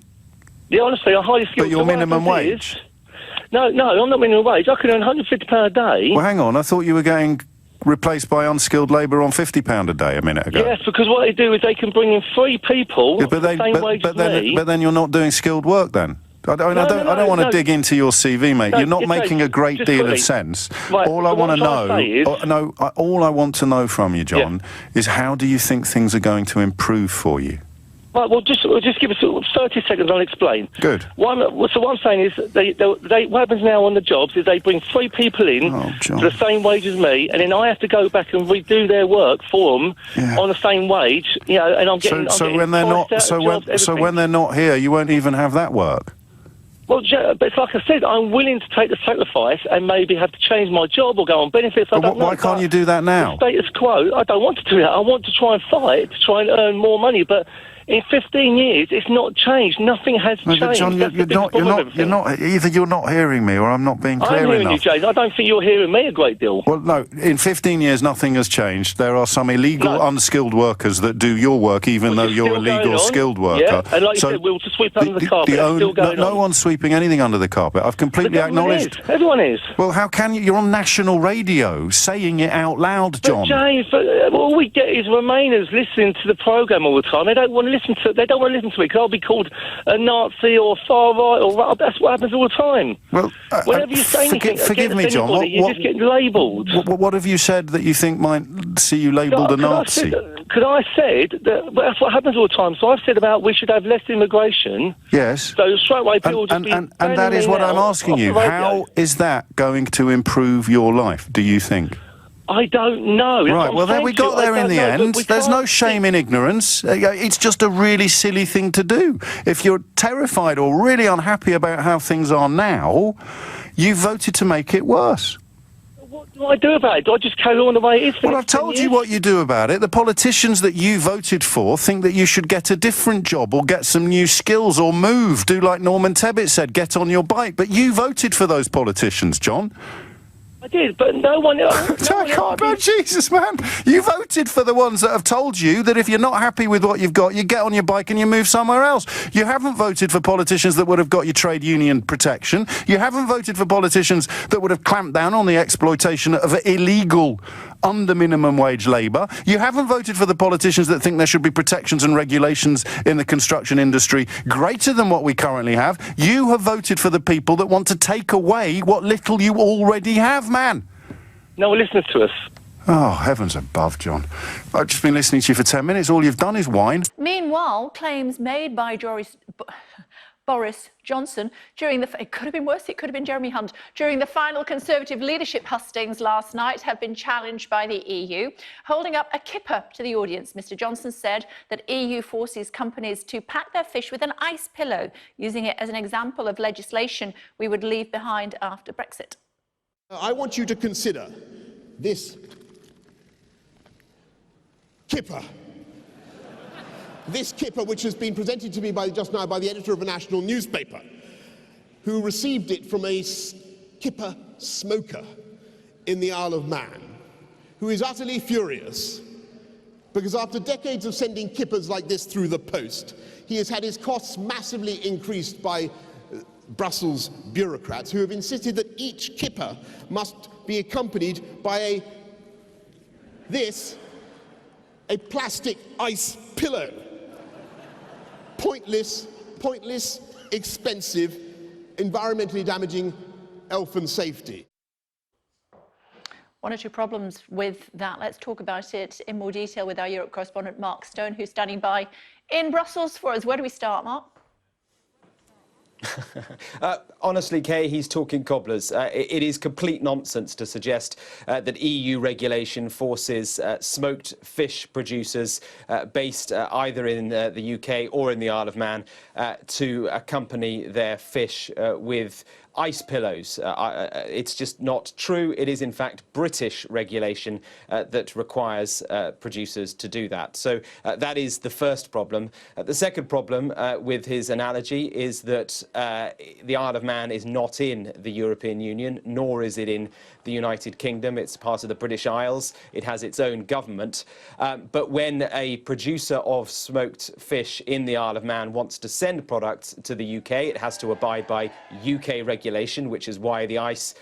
Yeah, honestly, I'm highly skilled. But your minimum wage? No, I'm not minimum wage. I can earn £150 a day. Well, hang on. I thought you were getting replaced by unskilled labour on £50 a day a minute ago. Yes, because what they do is they can bring in 3 people for the same wage as me. But then you're not doing skilled work then. I don't want to dig into your CV, mate. You're not making a great deal of sense. Right, all I want to know, all I want to know from you, John, is how do you think things are going to improve for you? Right, well, just give us 30 seconds. I'll explain. Good. So what I'm saying is, what happens now on the jobs is they bring 3 people in for the same wage as me, and then I have to go back and redo their work for them on the same wage. You know, and I'm getting. So when they're not here, you won't even have that work. Well, but it's like I said, I'm willing to take the sacrifice and maybe have to change my job or go on benefits. Why can't you do that now? The status quo. I don't want to do that. I want to try and fight to try and earn more money, but. In 15 years, it's not changed. Nothing has changed. But John, either you're not hearing me or I'm not being clear enough. I'm hearing you, James. I don't think you're hearing me a great deal. Well, no, in 15 years, nothing has changed. There are some illegal, unskilled workers that do your work, even though you're a legal, skilled worker. Yeah, and like you said, we'll just sweep under the carpet. It's still going on. No one's sweeping anything under the carpet. I've completely acknowledged. Everyone is. Well, how can you? You're on national radio saying it out loud, John. But James, all we get is Remainers listening to the programme all the time. They don't want to listen to me because I'll be called a Nazi or far right or that's what happens all the time. Well, whenever you say anything forgive me, John. You just get labelled. What have you said that you think might see you labelled a Nazi? Because I said that that's what happens all the time. So I've said about we should have less immigration. Yes. So straight away people just and that is what I'm asking you. How is that going to improve your life? Do you think? I don't know. Right, well, then we got there in the end. There's no shame in ignorance. It's just a really silly thing to do. If you're terrified or really unhappy about how things are now, you voted to make it worse. What do I do about it? Do I just carry on the way it is? Well, I've told you what you do about it. The politicians that you voted for think that you should get a different job or get some new skills or move. Do like Norman Tebbit said, get on your bike. But you voted for those politicians, John. I did, but no one else. Jesus, man. You voted for the ones that have told you that if you're not happy with what you've got, you get on your bike and you move somewhere else. You haven't voted for politicians that would have got you trade union protection. You haven't voted for politicians that would have clamped down on the exploitation of illegal under minimum wage labour. You haven't voted for the politicians that think there should be protections and regulations in the construction industry greater than what we currently have. You have voted for the people that want to take away what little you already have, man. No one listens to us. Oh, heavens above, John. I've just been listening to you for 10 minutes. All you've done is whine. Meanwhile, claims made by Boris Johnson during it could have been worse, it could have been Jeremy Hunt, during the final Conservative leadership hustings last night have been challenged by the EU. Holding up a kipper to the audience, Mr Johnson said that EU forces companies to pack their fish with an ice pillow, using it as an example of legislation we would leave behind after Brexit. I want you to consider this kipper. This kipper, which has been presented to me just now by the editor of a national newspaper, who received it from a kipper smoker in the Isle of Man, who is utterly furious because after decades of sending kippers like this through the post, he has had his costs massively increased by Brussels bureaucrats who have insisted that each kipper must be accompanied by a plastic ice pillow. Pointless, expensive, environmentally damaging health and safety. One or two problems with that. Let's talk about it in more detail with our Europe correspondent Mark Stone, who's standing by in Brussels for us. Where do we start, Mark? Honestly, Kay, he's talking cobblers. It is complete nonsense to suggest that EU regulation forces smoked fish producers based either in the UK or in the Isle of Man to accompany their fish with ice pillows. It's just not true. It is, in fact, British regulation that requires producers to do that. So that is the first problem. The second problem with his analogy is that the Isle of Man is not in the European Union, nor is it in the United Kingdom. It's part of the British Isles. It has its own government. But when a producer of smoked fish in the Isle of Man wants to send products to the UK, it has to abide by UK regulation, which is why the ice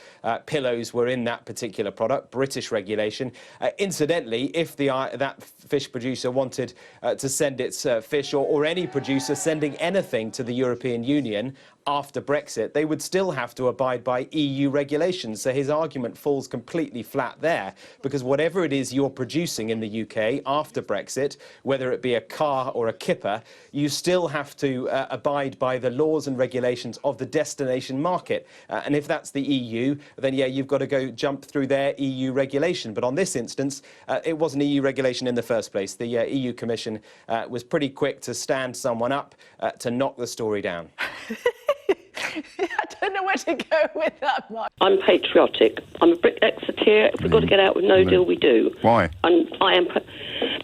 pillows were in that particular product, British regulation. Incidentally, if that fish producer wanted to send its fish, or any producer sending anything to the European Union after Brexit, they would still have to abide by EU regulations. So his argument falls completely flat there, because whatever it is you're producing in the UK after Brexit, whether it be a car or a kipper, you still have to abide by the laws and regulations of the destination market. And if that's the EU, then yeah, you've got to go jump through their EU regulation. But on this instance, it wasn't EU regulation in the first place. The EU Commission was pretty quick to stand someone up to knock the story down. I don't know where to go with that, Mark. I'm patriotic. I'm a Brit Exeter. If we've got to get out with no deal, we do. Why? And I am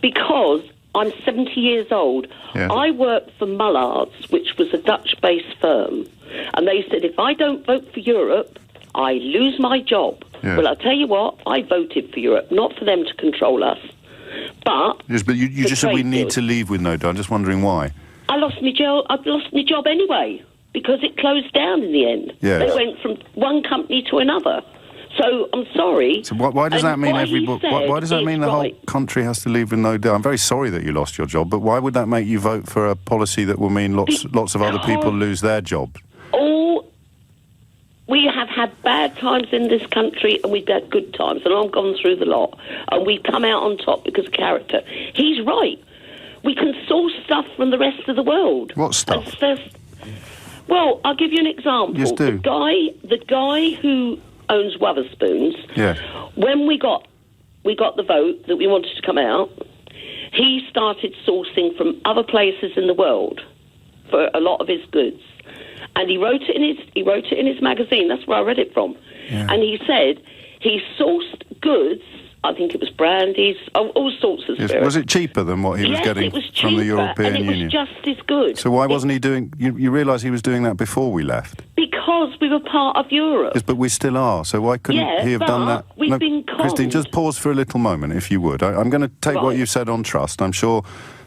because I'm 70 years old. Yes. I worked for Mullards, which was a Dutch-based firm, and they said if I don't vote for Europe, I lose my job. Yes. Well, I'll tell you what, I voted for Europe, not for them to control us, but... Yes, but you just said we need to leave with no deal. I'm just wondering why. I've lost my job anyway, because it closed down in the end. Yes. They went from one company to another. So I'm sorry. So why does that mean everybody? Why does that mean the whole country has to leave with no deal? I'm very sorry that you lost your job, but why would that make you vote for a policy that will mean lots of other people lose their jobs? We have had bad times in this country, and we've had good times, and I've gone through the lot, and we've come out on top because of character. He's right. We can source stuff from the rest of the world. What stuff? Well, I'll give you an example. Yes, do. The guy who owns Wetherspoons, yeah. When we got the vote that we wanted to come out, he started sourcing from other places in the world for a lot of his goods. And he wrote it in his magazine. That's where I read it from. Yeah. And he said he sourced goods. I think it was brandies, all sorts of spirits. Was it cheaper than what he was getting from the European Union? And it was just as good. So why wasn't he doing... You realise he was doing that before we left? Because we were part of Europe. Yes, but we still are. So why couldn't he have done that? We've been conned. Christine, just pause for a little moment, if you would. I'm going to take what you said on trust. I'm sure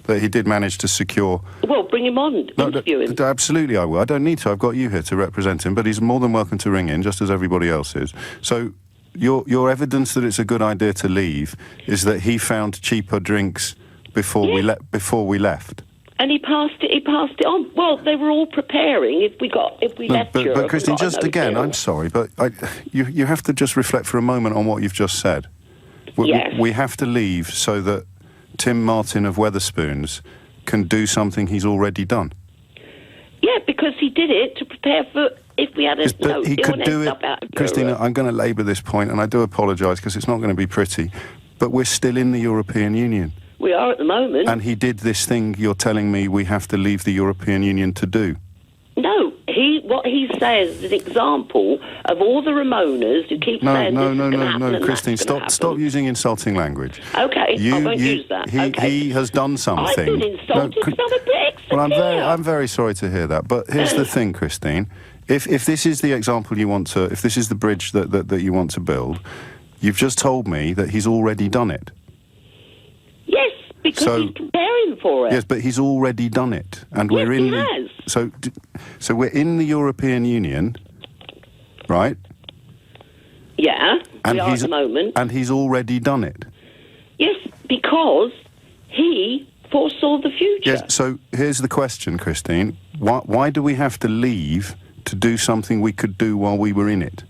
that he did manage to secure... Well, bring him on, interview him. Absolutely, I will. I don't need to. I've got you here to represent him, but he's more than welcome to ring in, just as everybody else is. So... Your evidence that it's a good idea to leave is that he found cheaper drinks before we left. And he passed it on. Well, they were all preparing if we left Europe. But Christine, just again, I'm sorry, but you have to just reflect for a moment on what you've just said. We have to leave so that Tim Martin of Wetherspoons can do something he's already done. Yeah, because he did it to prepare for if we had a he could do it. Christina, I'm going to labour this point, and I do apologise because it's not going to be pretty, but we're still in the European Union. We are at the moment. And he did this thing you're telling me we have to leave the European Union to do. No, what he says is an example of all the Ramonas who keep saying No, Christine, stop using insulting language. Okay, I won't use that. He has done something. I've been insulted because I'm a Brexiteer. Well, I'm very sorry to hear that. But here's the thing, Christine. If this is the example you want to, if this is the bridge that you want to build, You've just told me that he's already done it. Yes, because he's preparing for it. Yes, but he's already done it, and Yes, we're in. he has. So we're in the European Union, right? Yeah, And we are at the moment. And he's already done it. Yes, because he foresaw the future. Yes. So here's the question, Christine: why do we have to leave to do something we could do while we were in it?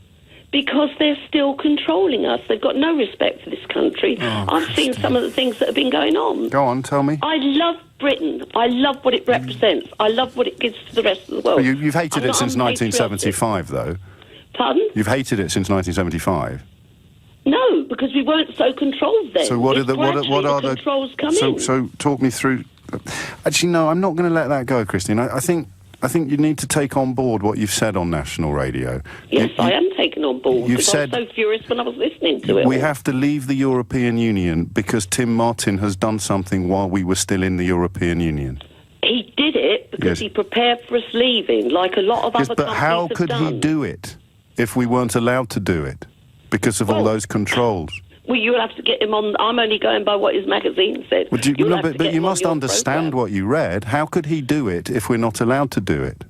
Because they're still controlling us. They've got no respect for this country. I've seen some of the things that have been going on. Go on, tell me. I love Britain. I love what it represents. I love what it gives to the rest of the world. Well, you've hated I'm it not since unpatriotic. 1975, though. Pardon? You've hated it since 1975. No, because we weren't so controlled then. So what are It's the gradually controls come in. So talk me through. Actually, no, I'm not going to let that go, Christine. I think you need to take on board what you've said on national radio. Yes, I am taken on board. You've because said I was so furious when I was listening to it. we all. have to leave the European Union because Tim Martin has done something while we were still in the European Union. He did it because Yes. he prepared for us leaving, like a lot of Yes, other but companies how have could done. he do it if we weren't allowed to do it because of all those controls? Well, you'll have to get him on. I'm only going by what his magazine said. But you, You'll no, have to but get you him on must your understand programme. what you read. How could he do it if we're not allowed to do it?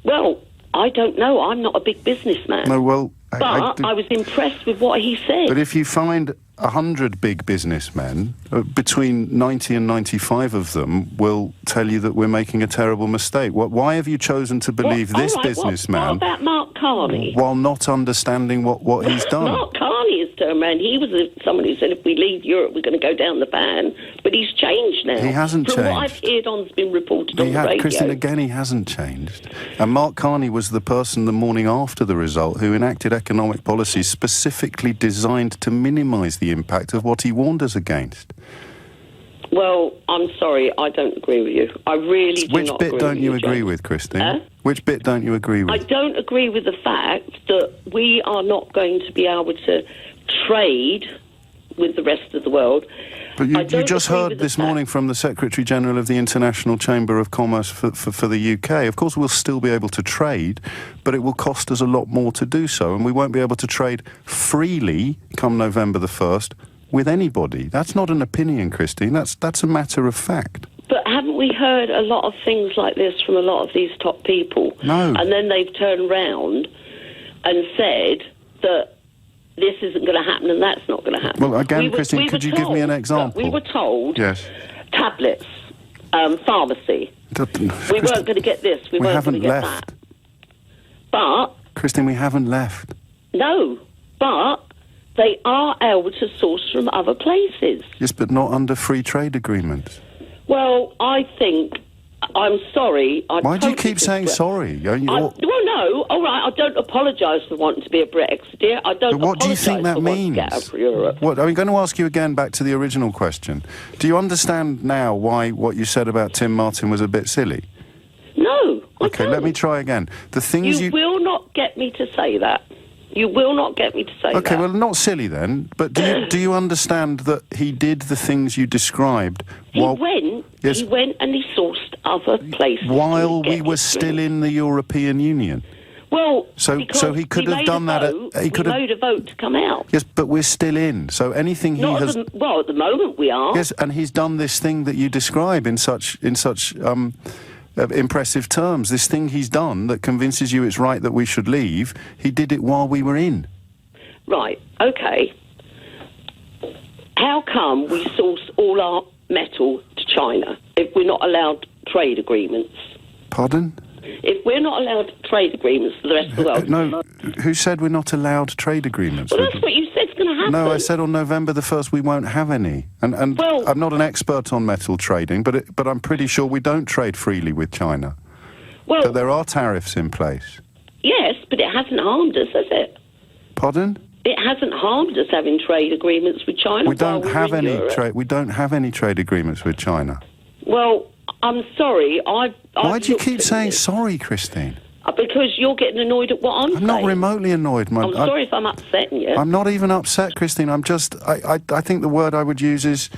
Well, I don't know. I'm not a big businessman. No, well, But I was impressed with what he said. But if you find 100 big businessmen, between 90 and 95 of them will tell you that we're making a terrible mistake. Why have you chosen to believe this All right, businessman What about Mark Carney? while not understanding what he's done? Mark Carney has turned around. He was someone who said if we leave Europe, we're going to go down the pan. But he's changed now. He hasn't From what changed. I've heard on's been reported on the radio. Christine, again, he hasn't changed. And Mark Carney was the person the morning after the result who enacted economic policies specifically designed to minimise the impact of what he warned us against. Well, I'm sorry, I don't agree with you. I really do Which not bit agree don't with you you, agree Jane. with, Christine? Huh? Which bit don't you agree with? I don't agree with the fact that we are not going to be able to trade with the rest of the world. But I you don't just agree heard with the this morning from the Secretary-General of the International Chamber of Commerce for the UK. Of course, we'll still be able to trade, but it will cost us a lot more to do so, and we won't be able to trade freely come November the 1st with anybody. That's not an opinion, Christine. That's a matter of fact. But haven't we heard a lot of things like this from a lot of these top people? No. And then they've turned round and said that this isn't going to happen and that's not going to happen. Well, again, Christine, could you give me an example? We were told Yes. tablets, pharmacy. We weren't going to get this. We weren't going haven't to get left. that. But, Christine, we haven't left. no, but they are able to source from other places. Yes, but not under free trade agreements. Well, I think, I'm sorry. Why do you keep saying sorry? Well, no, all right, I don't apologise for wanting to be a Brexiteer. I don't But what do you think that apologise for wanting means? to get out of Europe. What, I'm going to ask you again back to the original question. Do you understand now why what you said about Tim Martin was a bit silly? No, Okay, let me try again. The things You will not get me to say that. You will not get me to say that. Okay, well, not silly then, but do you understand that he did the things you described He went and he sourced other places. while to we get were his still goods. in the European Union? Well, So he could we have made done a that. vote, He could we have. made a vote to come out. Yes, but we're still in. So anything he Not has. at the moment we are. Yes, and he's done this thing that you describe in such impressive terms. This thing he's done that convinces you it's right that we should leave. He did it while we were in. Right, okay. How come we source all our metal to China if we're not allowed trade agreements? Pardon? If we're not allowed trade agreements for the rest of the world... No, who said we're not allowed trade agreements? Well, that's what you said's going to happen. No, I said on November the 1st we won't have any. And I'm not an expert on metal trading, but I'm pretty sure we don't trade freely with China. Well, But there are tariffs in place. yes, but it hasn't harmed us, has it? Pardon? It hasn't harmed us having trade agreements with China. We don't while have we're in any Europe. trade. We don't have any trade agreements with China. Well, I'm sorry. I've Why do you looked keep at saying this. sorry, Christine? Because you're getting annoyed at what I'm saying. I'm not remotely annoyed, I'm sorry if I'm upsetting you. I'm not even upset, Christine. I'm just. I think the word I would use is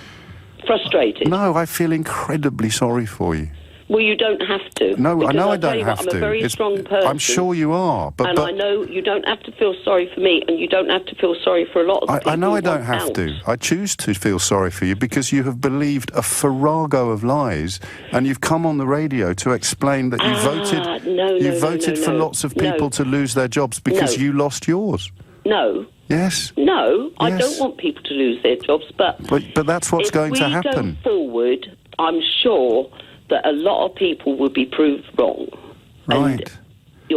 frustrated. No, I feel incredibly sorry for you. Well, you don't have to. No, I know I don't tell you have what, I'm to. a very strong person. I'm sure you are, but I know you don't have to feel sorry for me, and you don't have to feel sorry for a lot of people. I know who I don't want have out. to. I choose to feel sorry for you because you have believed a farrago of lies, and you've come on the radio to explain that you voted for lots of people to lose their jobs because you lost yours. No. Yes. No, I don't want people to lose their jobs, but that's what's going to happen. If we go forward, I'm sure that a lot of people will be proved wrong. Right.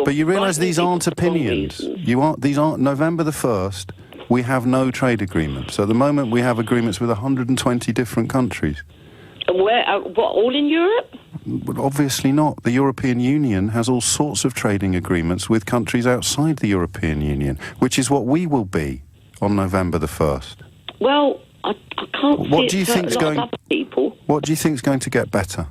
But you realise these aren't opinions. These aren't November the 1st. We have no trade agreements. So at the moment we have agreements with 120 different countries. And where? What? All in Europe? But obviously not. The European Union has all sorts of trading agreements with countries outside the European Union, which is what we will be on November the 1st. Well, I can't What see do you it for think's a lot going? of other people. What do you think's going to get better?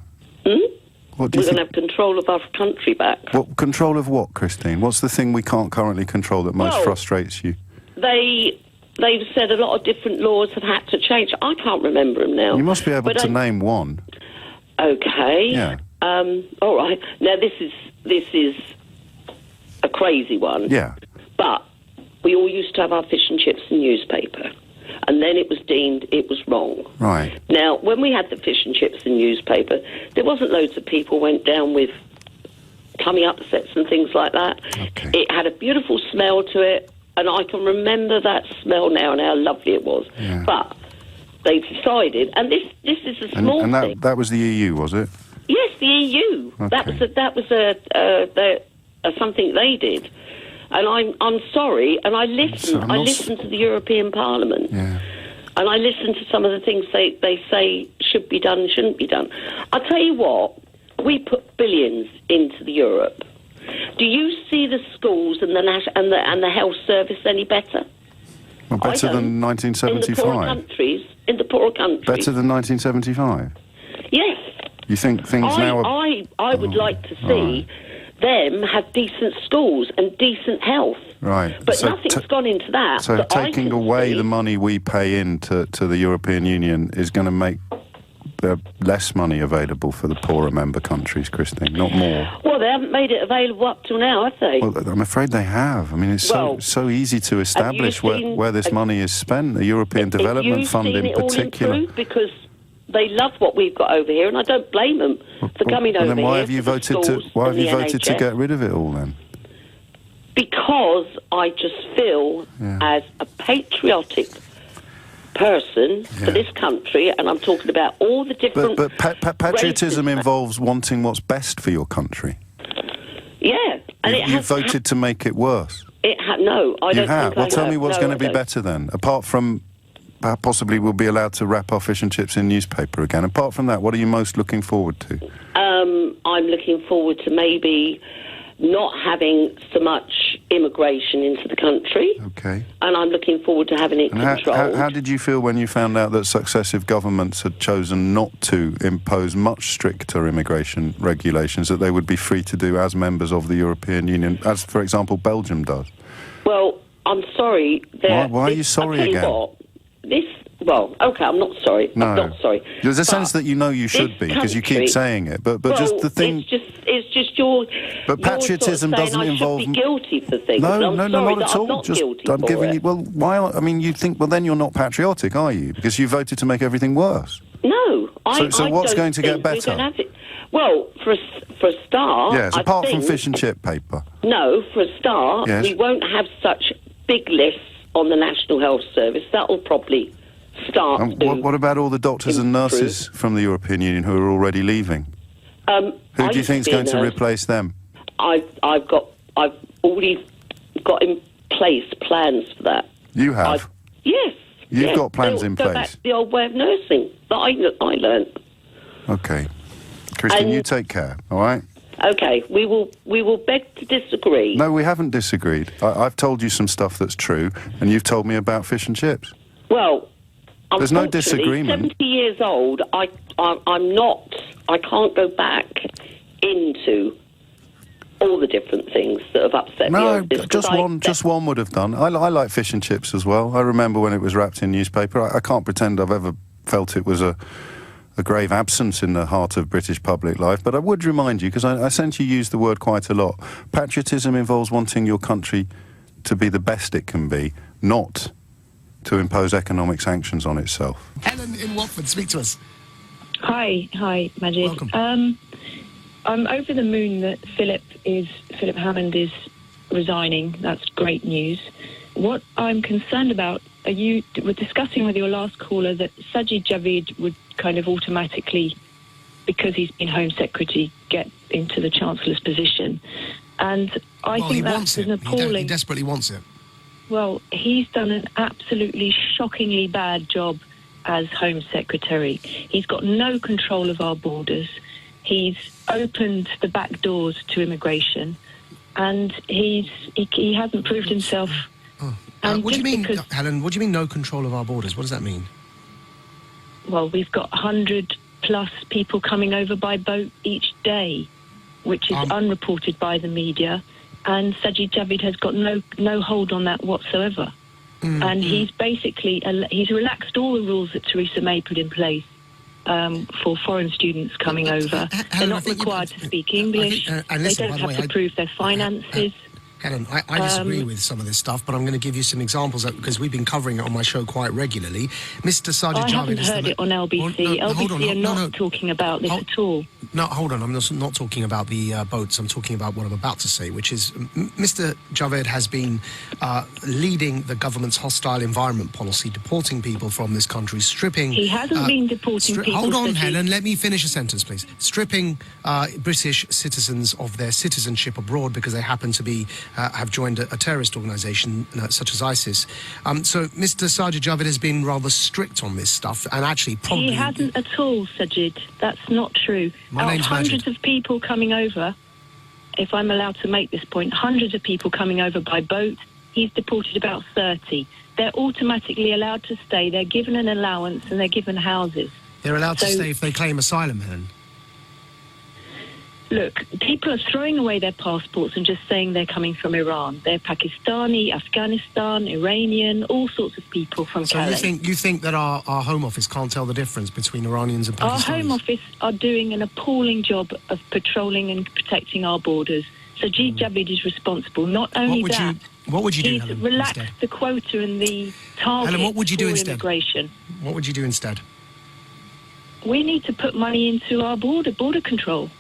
What do We're you going to have control of our country back. What control of what, Christine? What's the thing we can't currently control that most frustrates you? They've said a lot of different laws have had to change. I can't remember them now. You must be able to name one. Okay. Yeah. All right. Now this is a crazy one. Yeah. But we all used to have our fish and chips and newspaper, and then it was deemed it was wrong. Right. Now, when we had the fish and chips and newspaper, there wasn't loads of people went down with tummy upsets and things like that. Okay. It had a beautiful smell to it, and I can remember that smell now and how lovely it was. Yeah. But they decided, and this is a small and thing. that was the EU, was it? Yes, the EU. Okay. That was something they did, and I'm sorry. And I listened. I listened to the European Parliament, and I listened to some of the things they say should be done and shouldn't be done. I'll tell you what. We put billions into the Europe. Do you see the schools and the health service any better? Well, better than 1975. In the poorer countries. Better than 1975. Yes. You think things now are... I would like to see them have decent schools and decent health. Right. But so nothing's gone into that. So that taking away the money we pay into the European Union is going to make there less money available for the poorer member countries, Christine, not more. Well, they haven't made it available up till now, have they? Well, I'm afraid they have. I mean, it's so easy to establish where this money is spent. The European Development Fund in particular. All improve? Because they love what we've got over here, and I don't blame them for coming over here. Then why have you voted to get rid of it all then? Because I just feel, as a patriotic person for this country, and I'm talking about all the different... But patriotism involves wanting what's best for your country. Yeah. And you voted to make it worse. No, I don't think Well, I tell have. me what's going to be I don't. better then, apart from... possibly we'll be allowed to wrap our fish and chips in newspaper again. Apart from that, what are you most looking forward to? I'm looking forward to maybe not having so much immigration into the country. Okay. And I'm looking forward to having it controlled. How did you feel when you found out that successive governments had chosen not to impose much stricter immigration regulations that they would be free to do as members of the European Union, as, for example, Belgium does? Well, I'm sorry. Why are you sorry again? Okay, I'm not sorry. No. I'm not sorry. There's a sense that you know you should be because you keep saying it, but just the thing. It's just your. But patriotism sort of doesn't involve. I should be guilty for things. No, I'm not at sorry all. I'm not Just guilty I'm for giving it. you. Well, why? I mean, you think. Well, then you're not patriotic, are you? Because you voted to make everything worse. No, So what's going to get better? Well, for a start. Yes, apart from fish and chip paper. No, for a start, we won't have such big lists on the National Health Service. That will probably start. What about all the doctors and nurses from the European Union who are already leaving? Who do you think is going to replace them? I've already got in place plans for that. You have? Yes. You've got plans in go place? Back to the old way of nursing that I learned. Okay. Christine, you take care, all right? Okay, we will beg to disagree. No, we haven't disagreed. I've told you some stuff that's true, and you've told me about fish and chips. Well, there's no disagreement. 70 years old, I'm not. I can't go back into all the different things that have upset me. No, just one would have done. I like fish and chips as well. I remember when it was wrapped in newspaper. I can't pretend I've ever felt it was a a grave absence in the heart of British public life, but I would remind you, because I sense you use the word quite a lot, patriotism involves wanting your country to be the best it can be, not to impose economic sanctions on itself. Helen in Watford, speak to us. Hi, Maajid. Welcome. I'm over the moon that Philip Hammond is resigning. That's great news. What I'm concerned about, you were discussing with your last caller that Sajid Javid would kind of automatically, because he's been Home Secretary, get into the Chancellor's position. And I think that's an appalling... He desperately wants it. Well, he's done an absolutely shockingly bad job as Home Secretary. He's got no control of our borders. He's opened the back doors to immigration, and he hasn't proved himself... what do you mean, Helen, what do you mean no control of our borders? What does that mean? Well, we've got 100-plus people coming over by boat each day, which is unreported by the media, and Sajid Javid has got no hold on that whatsoever. And he's basically... he's relaxed all the rules that Theresa May put in place for foreign students coming over. They're not required to speak English. They don't have to prove their finances. Helen, I disagree with some of this stuff, but I'm going to give you some examples because we've been covering it on my show quite regularly. Mr. Sajid Javid... I haven't heard it on LBC. LBC are not talking about this at all. No, hold on. I'm not talking about the boats. I'm talking about what I'm about to say, which is Mr. Javed has been leading the government's hostile environment policy, deporting people from this country, stripping... He hasn't been deporting people... Hold on, Helen. Let me finish a sentence, please. Stripping British citizens of their citizenship abroad because they happen to be... have joined a terrorist organisation such as ISIS. So Mr. Sajid Javid has been rather strict on this stuff, and actually probably... He hasn't at all, Sajid. That's not true. My name's hundreds Maajid. of people coming over, if I'm allowed to make this point, hundreds of people coming over by boat. He's deported about 30. They're automatically allowed to stay. They're given an allowance and they're given houses. They're allowed to stay if they claim asylum, Helen. Look, people are throwing away their passports and just saying they're coming from Iran. They're Pakistani, Afghanistan, Iranian, all sorts of people from Calais. So you think that our Home Office can't tell the difference between Iranians and Pakistanis? Our Home Office are doing an appalling job of patrolling and protecting our borders. Sajid Javid is responsible. Not only what would you do, he's Helen, relaxed instead? the quota and the target Helen, what would you do for instead? immigration. What would you do instead? We need to put money into our border control.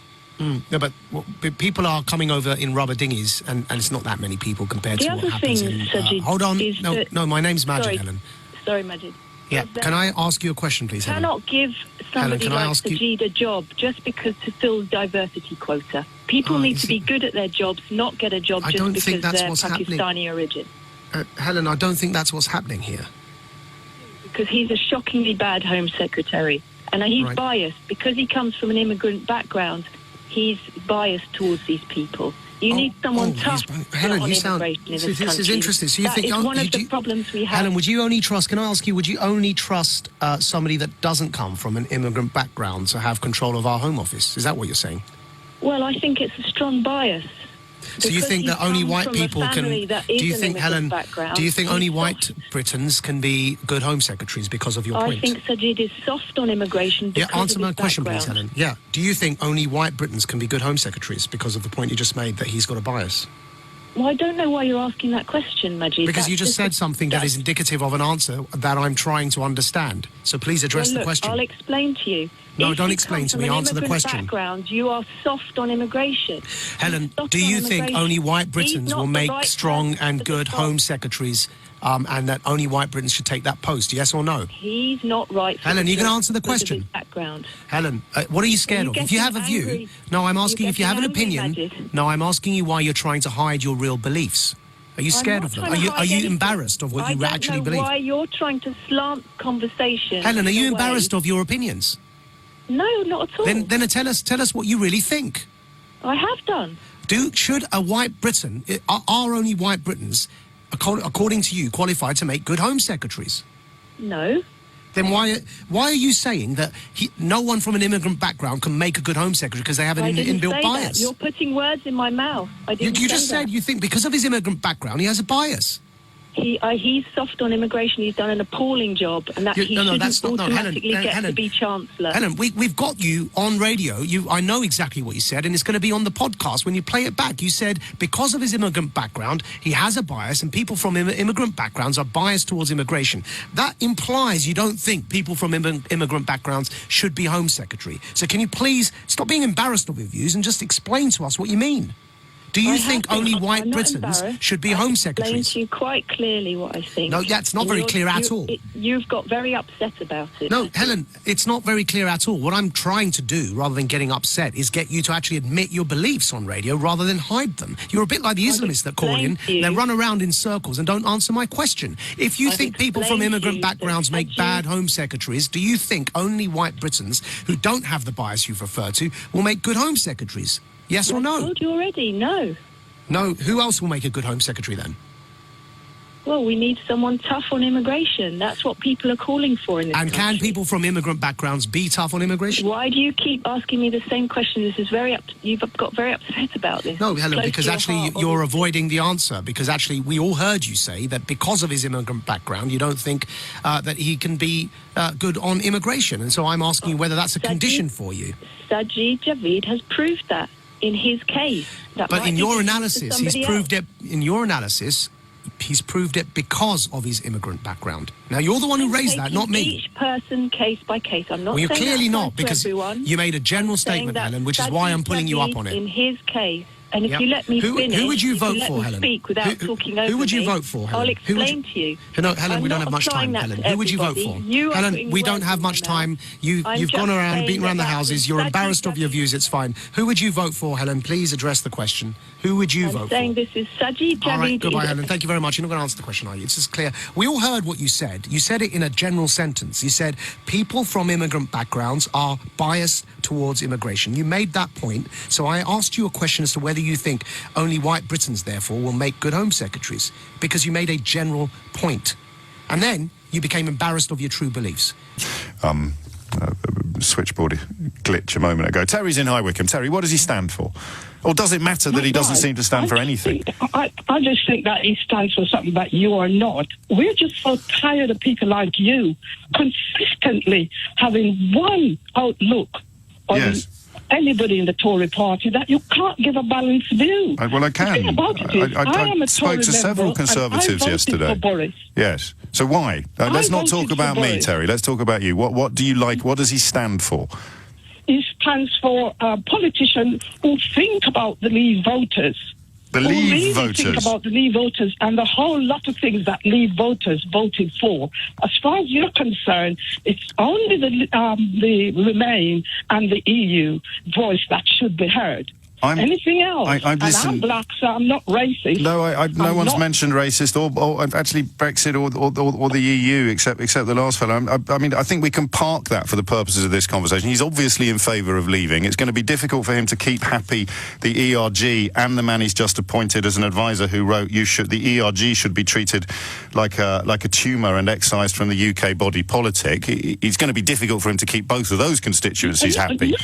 No, but people are coming over in rubber dinghies, and it's not that many people compared to what happens in... hold on. No, my name's Maajid, Helen. Sorry, Maajid. Yeah, can I ask you a question, please, Helen? Cannot give somebody like Sajid a job just because to fill diversity quota. People need to be good at their jobs, not get a job just because they're Pakistani origin. Helen, I don't think that's what's happening here. Because he's a shockingly bad Home Secretary. And he's biased. Because he comes from an immigrant background, he's biased towards these people. You need someone tough Helen, on you sound... immigration in this This is interesting. So you that think... is one of the problems we have. Helen, would you only trust... Can I ask you, would you only trust somebody that doesn't come from an immigrant background to have control of our Home Office? Is that what you're saying? Well, I think it's a strong bias. So you think that only white people can... Do you think, Helen, do you think only white Britons can be good Home Secretaries because of your point? I think Sajid is soft on immigration because Yeah, answer of my his question, please, background. Helen. Yeah. Do you think only white Britons can be good Home Secretaries because of the point you just made that he's got a bias? Well, I don't know why you're asking that question, Maajid. Because you just said something that is indicative of an answer that I'm trying to understand. So please address the question. I'll explain to you. No, don't explain to me. Answer the question. Background, you are soft on immigration. Helen, do you think only white Britons will make strong and good Home Secretaries and that only white Britons should take that post? Yes or no? He's not right. Helen, you can answer the question. Background. Helen, what are you scared of? If you have a view... No, I'm asking if you have an opinion... No, I'm asking you why you're trying to hide your real beliefs. Are you scared of them? Are you embarrassed of what you actually believe? I don't know why you're trying to slant conversation. Helen, are you embarrassed of your opinions? No, not at all. Then tell us what you really think. I have done. Should a white Briton... Are only white Britons, according to you, qualified to make good Home Secretaries? No. Then why are you saying that no one from an immigrant background can make a good Home Secretary because they have an inbuilt bias? You're putting words in my mouth. You just said you think because of his immigrant background he has a bias. He's soft on immigration. He's done an appalling job, and that he shouldn't automatically get to be Chancellor. Helen, we've got you on radio. I know exactly what you said, and it's going to be on the podcast when you play it back. You said because of his immigrant background, he has a bias, and people from immigrant backgrounds are biased towards immigration. That implies you don't think people from immigrant backgrounds should be Home Secretary. So can you please stop being embarrassed of your views and just explain to us what you mean? Do you think only white Britons should be Home Secretaries? I've explained to you quite clearly what I think. No, that's not very clear at all. You've got very upset about it. No, Helen, it's not very clear at all. What I'm trying to do, rather than getting upset, is get you to actually admit your beliefs on radio rather than hide them. You're a bit like the Islamists that call in. They run around in circles and don't answer my question. If you think people from immigrant backgrounds make bad Home Secretaries, do you think only white Britons who don't have the bias you've referred to will make good Home Secretaries? Yes or no? I told you already, no. No, who else will make a good Home Secretary then? Well, we need someone tough on immigration. That's what people are calling for in this country. And can people from immigrant backgrounds be tough on immigration? Why do you keep asking me the same question? This is you've got very upset about this. No, Helen, because actually you're avoiding the answer. Because actually we all heard you say that because of his immigrant background, you don't think that he can be good on immigration. And so I'm asking you whether that's a condition for you. Sajid Javid has proved that in his case. But in your analysis, he's proved it. In your analysis, he's proved it because of his immigrant background. Now, you're the one who raised that, not me. Each person case by case. I'm not. Well, you're saying clearly that not, because you made a general statement, Helen, which is why I'm pulling you up on it. In his case. And if you let me finish, who would you vote for, Helen? Speak without talking over who would you me, vote for, Helen? I'll explain to you. No, Helen, we don't have much time, Helen. Who would you vote for? Helen, we don't have much time. You've gone around, beaten around the houses. You're embarrassed of your views. It's fine. Who would you vote for, Helen? Please address the question. Who would you vote for? I'm saying this is Sajid Javid. All right, goodbye, Helen. Thank you very much. You're not going to answer the question, are you? It's just clear. We all heard what you said. You said it in a general sentence. You said people from immigrant backgrounds are biased towards immigration. You made that point. So I asked you a question as to whether you think only white Britons, therefore, will make good Home Secretaries, because you made a general point. And then you became embarrassed of your true beliefs. Switchboard glitch a moment ago. Terry's in High Wycombe. Terry, what does he stand for? Or does it matter that he doesn't seem to stand for anything? I just think that he stands for something that you are not. We're just so tired of people like you consistently having one outlook on anybody in the Tory party that you can't give a balanced view. Well, I can. I spoke to several Conservatives yesterday. For Boris. Yes. So why? Let's not talk about me, Terry. Let's talk about you. What do you like? What does he stand for? He stands for politicians who think about the Leave voters. The Leave voters. Think about the Leave voters and the whole lot of things that Leave voters voted for. As far as you're concerned, it's only the Remain and the EU voice that should be heard. Anything else? I'm black, so I'm not racist. No, no one's mentioned racist or actually Brexit or the EU except the last fellow. I mean, I think we can park that for the purposes of this conversation. He's obviously in favour of leaving. It's going to be difficult for him to keep happy the ERG and the man he's just appointed as an advisor who wrote the ERG should be treated like a tumour and excised from the UK body politic. It's going to be difficult for him to keep both of those constituencies happy.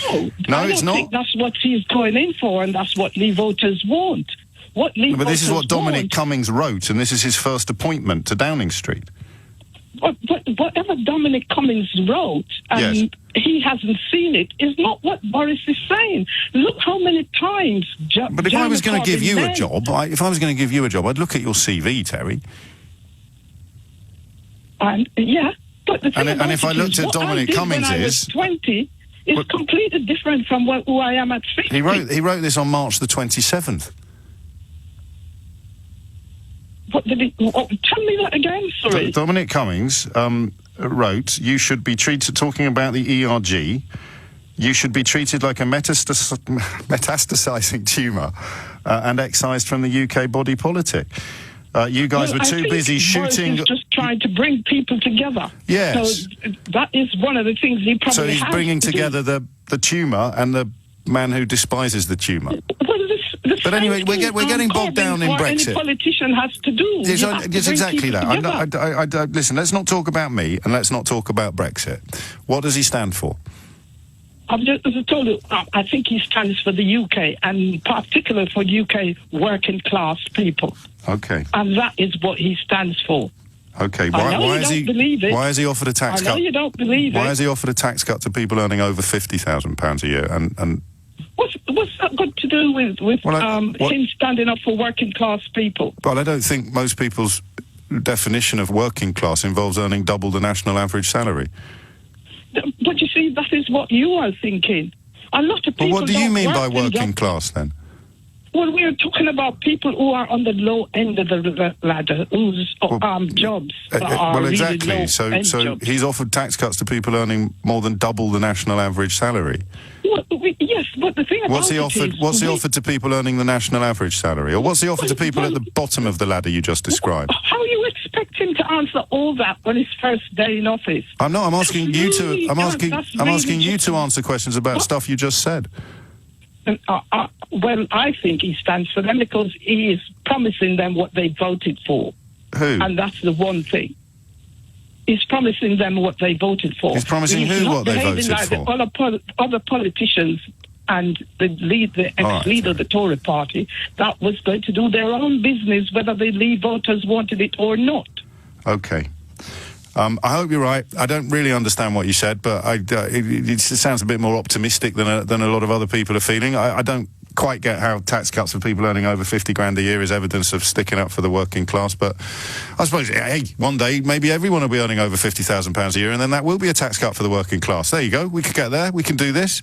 No, it's not. I think that's what he's going in for. And that's what Leave voters want. But this is what Dominic Cummings wrote, and this is his first appointment to Downing Street. But whatever Dominic Cummings wrote, and he hasn't seen it, is not what Boris is saying. Look how many times. But if I was going to give you a job, I'd look at your CV, Terry. And but the thing and if I looked at Dominic Cummings, when I was 20. It's completely different from who I am at 50. He wrote this on March the 27th. What did he... tell me that again, sorry. Dominic Cummings wrote, you should be treated, talking about the ERG, you should be treated like a metastasizing tumour and excised from the UK body politic. You guys were too busy shooting... Boris is just trying to bring people together. Yes. So that is one of the things he probably So he's bringing together the tumour and the man who despises the tumour. But anyway, we're getting bogged down in Brexit. Any politician has to do. Yes, exactly that. Listen, let's not talk about me and let's not talk about Brexit. What does he stand for? I've just told you, I think he stands for the UK, and particularly for UK working class people. Okay. And that is what he stands for. Okay. I know you don't believe it. Why has he offered a tax cut? I know you don't believe it. Why has he offered a tax cut to people earning over £50,000 a year? And what's that got to do with him standing up for working class people? Well, I don't think most people's definition of working class involves earning double the national average salary. But you see, that is what you are thinking. A lot of people. But what do you mean by work working class then? Well, we are talking about people who are on the low end of the ladder, whose jobs are well, really exactly. low So jobs. he's offered tax cuts to people earning more than double the national average salary. Well, yes, but the thing about What's he offered to people earning the national average salary, or what's he offered to people at the bottom of the ladder you just described? How you expect him to answer all that on his first day in office? I'm not. I'm asking you to. I'm asking you to answer questions about stuff you just said. Well, I think he stands for them because he is promising them what they voted for. Who? And that's the one thing. He's promising them what they voted for. He's promising who what they voted like for? The other politicians and the ex-leader of the Tory party that was going to do their own business, whether the Leave voters wanted it or not. Okay. I hope you're right. I don't really understand what you said, but it sounds a bit more optimistic than a lot of other people are feeling. I don't quite get how tax cuts for people earning over 50 grand a year is evidence of sticking up for the working class, but I suppose, hey, one day maybe everyone will be earning over £50,000 a year, and then that will be a tax cut for the working class. There you go. We could get there. We can do this.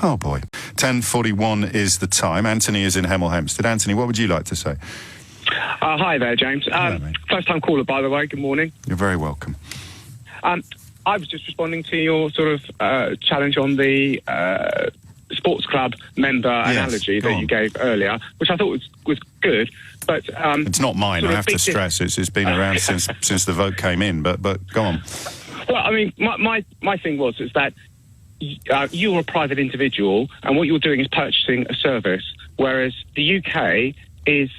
Oh, boy. 10:41 is the time. Anthony is in Hemel Hempstead. Anthony, what would you like to say? Hi there, James. First-time caller, by the way. Good morning. You're very welcome. I was just responding to your sort of challenge on the sports club member analogy that you gave earlier, which I thought was good. But it's not mine. I have to stress it's been around since the vote came in. But go on. Well, I mean, my thing is that you're a private individual, and what you're doing is purchasing a service, whereas the UK is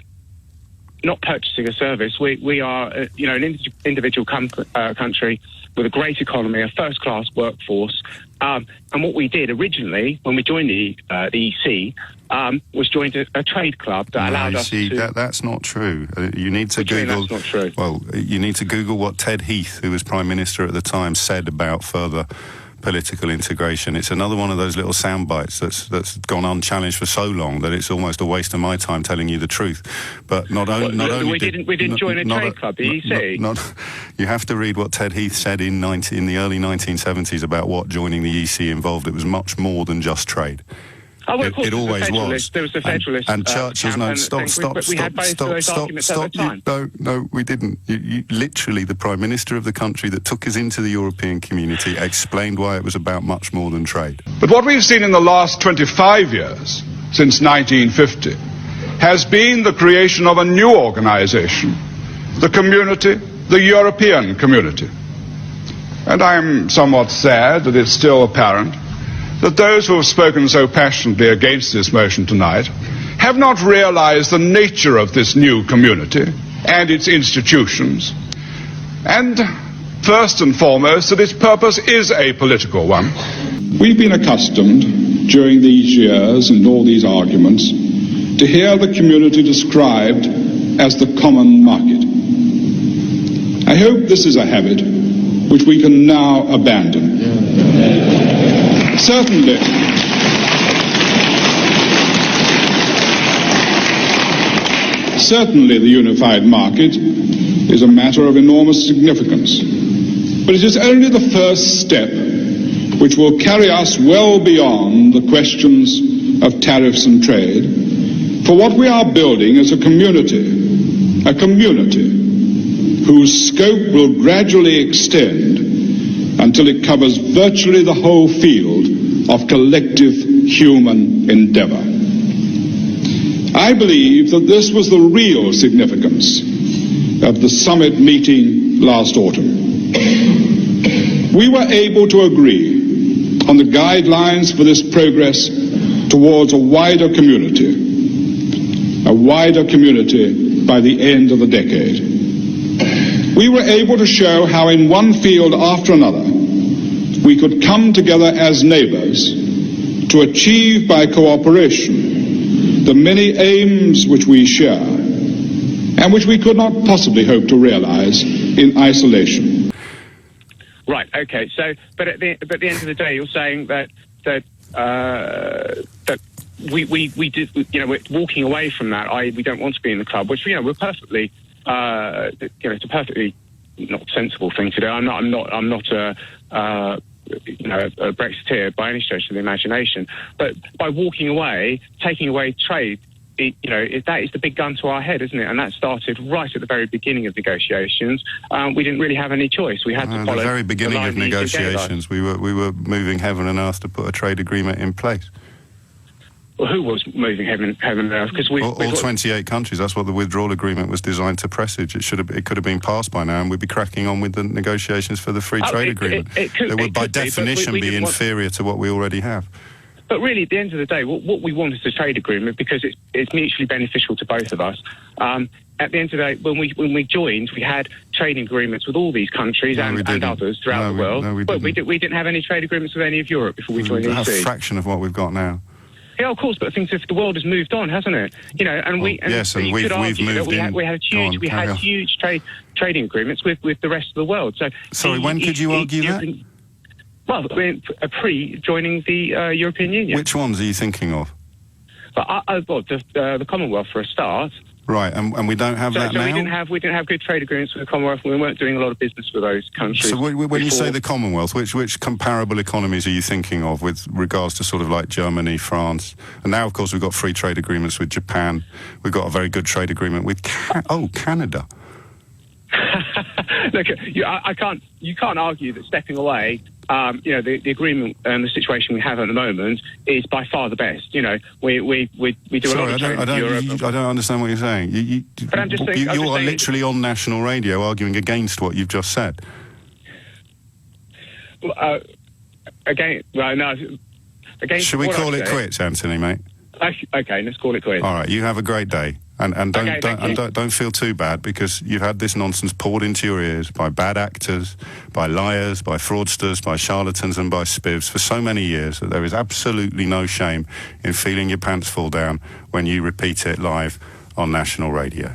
not purchasing a service. We are, an individual country with a great economy, a first-class workforce. And what we did originally, when we joined the EC, was joined a trade club that allowed us to... that's not true. You need to Google... That's not true? Well, you need to Google what Ted Heath, who was Prime Minister at the time, said about further political integration. It's another one of those little sound bites that's gone unchallenged for so long that it's almost a waste of my time telling you the truth. But not only we didn't join a trade club, the EC. You have to read what Ted Heath said in the early 1970s about what joining the EC involved. It was much more than just trade. Oh, well, of course, it always was. There was the Federalist. And churches, stop. No, we didn't. You literally, the Prime Minister of the country that took us into the European community explained why it was about much more than trade. But what we've seen in the last 25 years, since 1950, has been the creation of a new organisation, the community, the European community. And I'm somewhat sad that it's still apparent that those who have spoken so passionately against this motion tonight have not realized the nature of this new community and its institutions, and first and foremost that its purpose is a political one. We've been accustomed during these years and all these arguments to hear the community described as the common market. I hope this is a habit which we can now abandon. Certainly the unified market is a matter of enormous significance, but it is only the first step which will carry us well beyond the questions of tariffs and trade. For what we are building is a community whose scope will gradually extend until it covers virtually the whole field of collective human endeavor. I believe that this was the real significance of the summit meeting last autumn. We were able to agree on the guidelines for this progress towards a wider community by the end of the decade. We were able to show how in one field after another we could come together as neighbors to achieve by cooperation the many aims which we share and which we could not possibly hope to realize in isolation. Right. Okay. So, but at the end of the day, you're saying that we did, you know, we're walking away from that. We don't want to be in the club, which, you know, we're perfectly, you know, it's a perfectly not sensible thing to do. I'm not a Brexiteer by any stretch of the imagination. But by walking away, taking away trade, you know, that is the big gun to our head, isn't it? And that started right at the very beginning of negotiations. We didn't really have any choice. We had to follow the very beginning of negotiations. We were moving heaven and earth to put a trade agreement in place. Well, who was moving heaven and earth? Because all 28 countries. That's what the withdrawal agreement was designed to presage. It could have been passed by now, and we'd be cracking on with the negotiations for the free trade agreement. It would, by definition, be inferior to what we already have. But really, at the end of the day, what we want is a trade agreement because it's mutually beneficial to both of us. At the end of the day, when we joined, we had trading agreements with all these countries and others throughout the world. But we didn't have any trade agreements with any of Europe before we joined the EC. A fraction of what we've got now. Yeah, of course, but the world has moved on, hasn't it? You know, and we've moved in. We had huge trading agreements with the rest of the world. So, sorry, when could you argue that? Well, pre-joining the European Union. Which ones are you thinking of? The Commonwealth for a start. Right, and we don't have that now? We didn't have good trade agreements with the Commonwealth. We weren't doing a lot of business with those countries. So when you say the Commonwealth, which comparable economies are you thinking of with regards to sort of like Germany, France? And now, of course, we've got free trade agreements with Japan. We've got a very good trade agreement with Canada. Look, you can't argue that stepping away, you know, the agreement and the situation we have at the moment is by far the best. You know, we do a lot of trade in Europe. I don't understand what you're saying. But I'm just saying, you are literally on national radio arguing against what you've just said. Should we call it quits, Anthony, mate? Okay, let's call it quits. All right, you have a great day. And don't feel too bad, because you've had this nonsense poured into your ears by bad actors, by liars, by fraudsters, by charlatans and by spivs for so many years that there is absolutely no shame in feeling your pants fall down when you repeat it live on national radio.